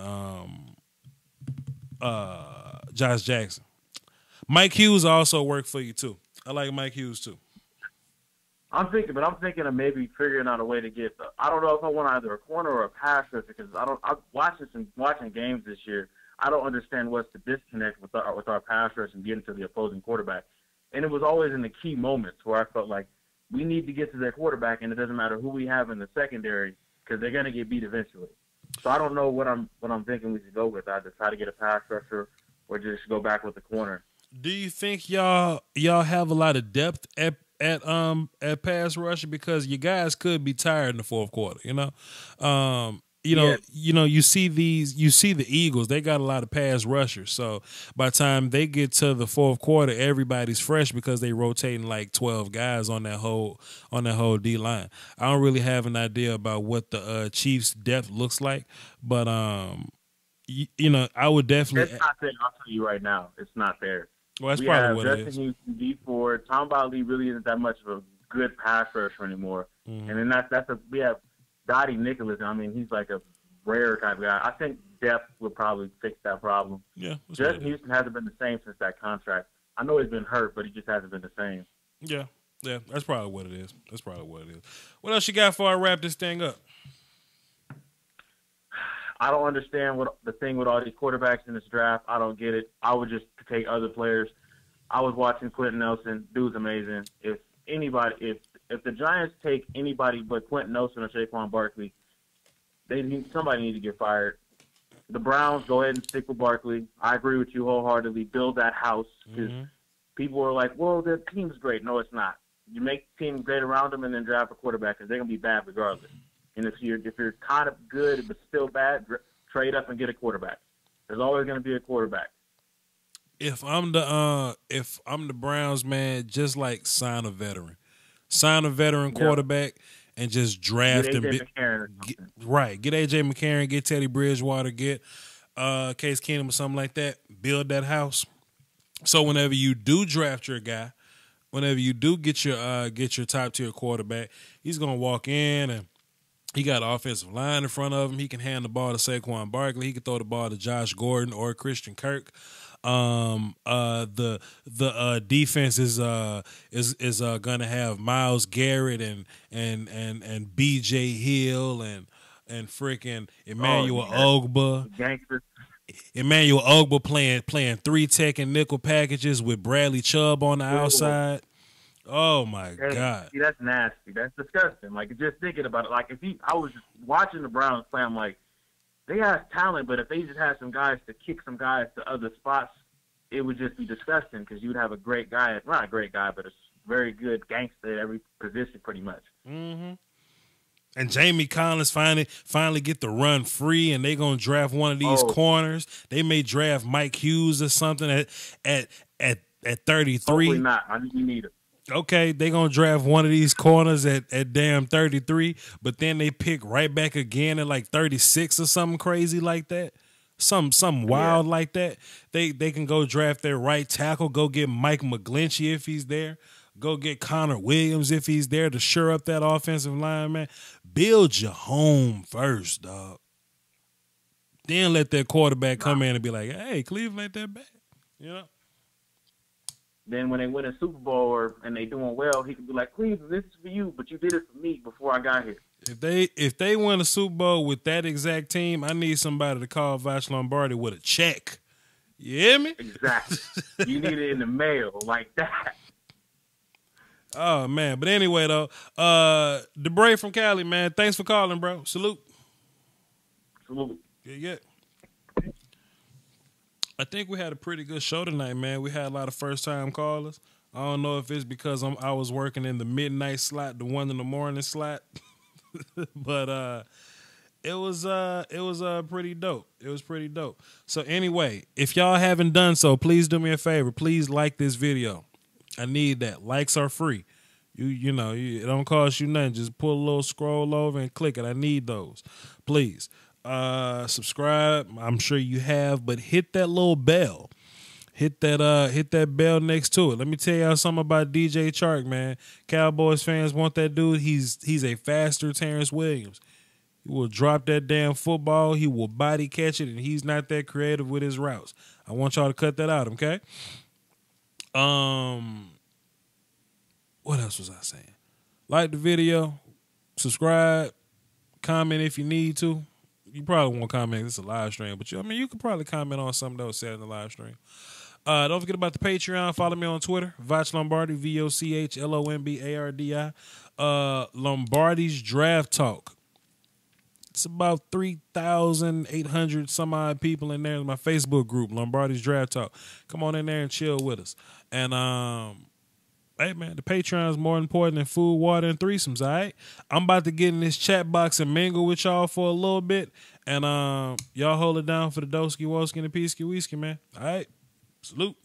Josh Jackson. Mike Hughes also worked for you too. I like Mike Hughes too. I'm thinking of maybe figuring out a way to get. I don't know if I want either a corner or a pass rusher because I'm watching games this year. I don't understand what's the disconnect with our pass rush and getting to the opposing quarterback. And it was always in the key moments where I felt like we need to get to their quarterback, and it doesn't matter who we have in the secondary because they're going to get beat eventually. So I don't know what I'm thinking we should go with. Either try to get a pass rusher or just go back with the corner. Do you think y'all have a lot of depth at pass rusher, because you guys could be tired in the fourth quarter, you know? You see the Eagles, they got a lot of pass rushers. So by the time they get to the fourth quarter, everybody's fresh because they rotating like 12 guys on that whole D line. I don't really have an idea about what the Chiefs' depth looks like, but I would definitely. It's not there. I'll tell you right now, it's not there. Well, that's probably what it is. Justin Houston, D Ford, Tom Botley really isn't that much of a good pass rusher anymore. Mm-hmm. And then we have Dottie Nicholas. I mean, he's like a rare type of guy. I think depth would probably fix that problem. Yeah, Justin Houston hasn't been the same since that contract. I know he's been hurt, but he just hasn't been the same. Yeah, that's probably what it is. What else you got before I wrap this thing up? I don't understand what the thing with all these quarterbacks in this draft. I don't get it. I would just take other players. I was watching Quinton Nelson. Dude's amazing. If the Giants take anybody but Quinton Nelson or Saquon Barkley, somebody need to get fired. The Browns, go ahead and stick with Barkley. I agree with you wholeheartedly. Build that house, because people are like, well, their team's great. No, it's not. You make the team great around them and then draft a quarterback, because they're going to be bad regardless. And if you're kind of good but still bad, trade up and get a quarterback. There's always going to be a quarterback. If I'm the Browns, man, just like sign a veteran quarterback and just draft him. Get AJ McCarron, get Teddy Bridgewater, get Case Keenum or something like that. Build that house. So whenever you do draft your guy, whenever you do get your top tier quarterback, he's gonna walk in and he got an offensive line in front of him. He can hand the ball to Saquon Barkley. He can throw the ball to Josh Gordon or Christian Kirk. The defense is gonna have Myles Garrett and B.J. Hill and freaking Emmanuel Ogba. Gangster. Emmanuel Ogba playing 3-tech and nickel packages with Bradley Chubb on the outside. Oh my God! See, that's nasty. That's disgusting. Like, just thinking about it. Like, I was just watching the Browns play, I'm like, they have talent, but if they just had some guys to kick some guys to other spots, it would just be disgusting, because you would have a great guy, not a great guy, but a very good gangster at every position, pretty much. Mm-hmm. And Jamie Collins finally get the run free, and they gonna draft one of these corners. They may draft Mike Hughes or something at 33. Hopefully not. I think you need it. Okay, they gonna draft one of these corners at damn 33, but then they pick right back again at like 36 or something crazy like that. Something wild like that. They can go draft their right tackle, go get Mike McGlinchey if he's there, go get Connor Williams if he's there to shore up that offensive line, man. Build your home first, dog. Then let that quarterback come in and be like, hey, Cleveland ain't that bad. You know? Then when they win a Super Bowl and they doing well, he can be like, Cleveland, this is for you, but you did it for me before I got here. If they win a Super Bowl with that exact team, I need somebody to call Vach Lombardi with a check. You hear me? Exactly. You need it in the mail like that. Oh, man. But anyway, though, DeBray from Cali, man, thanks for calling, bro. Salute. Salute. Yeah. I think we had a pretty good show tonight, man. We had a lot of first-time callers. I don't know if it's because I was working in the midnight slot, the 1 in the morning slot, but it was pretty dope. It was pretty dope. So anyway, if y'all haven't done so, please do me a favor. Please like this video. I need that. Likes are free. You know, it don't cost you nothing. Just pull a little scroll over and click it. I need those. Please. Subscribe. I'm sure you have, but hit that little bell. Hit that bell next to it. Let me tell y'all something about DJ Chark, man. Cowboys fans want that dude. He's a faster Terrence Williams. He will drop that damn football. He will body catch it, and he's not that creative with his routes. I want y'all to cut that out, okay? What else was I saying? Like the video, subscribe, comment if you need to. You probably won't comment. It's a live stream, but you could probably comment on something that was said in the live stream. Don't forget about the Patreon. Follow me on Twitter, Vach Lombardi, VOCHLOMBARDI. Lombardi's Draft Talk. It's about 3,800 some odd people in there in my Facebook group, Lombardi's Draft Talk. Come on in there and chill with us. And hey man, the Patreon is more important than food, water, and threesomes. All right, I'm about to get in this chat box and mingle with y'all for a little bit, and y'all hold it down for the Doski Woski and the Peasky Whiskey, man. All right, salute.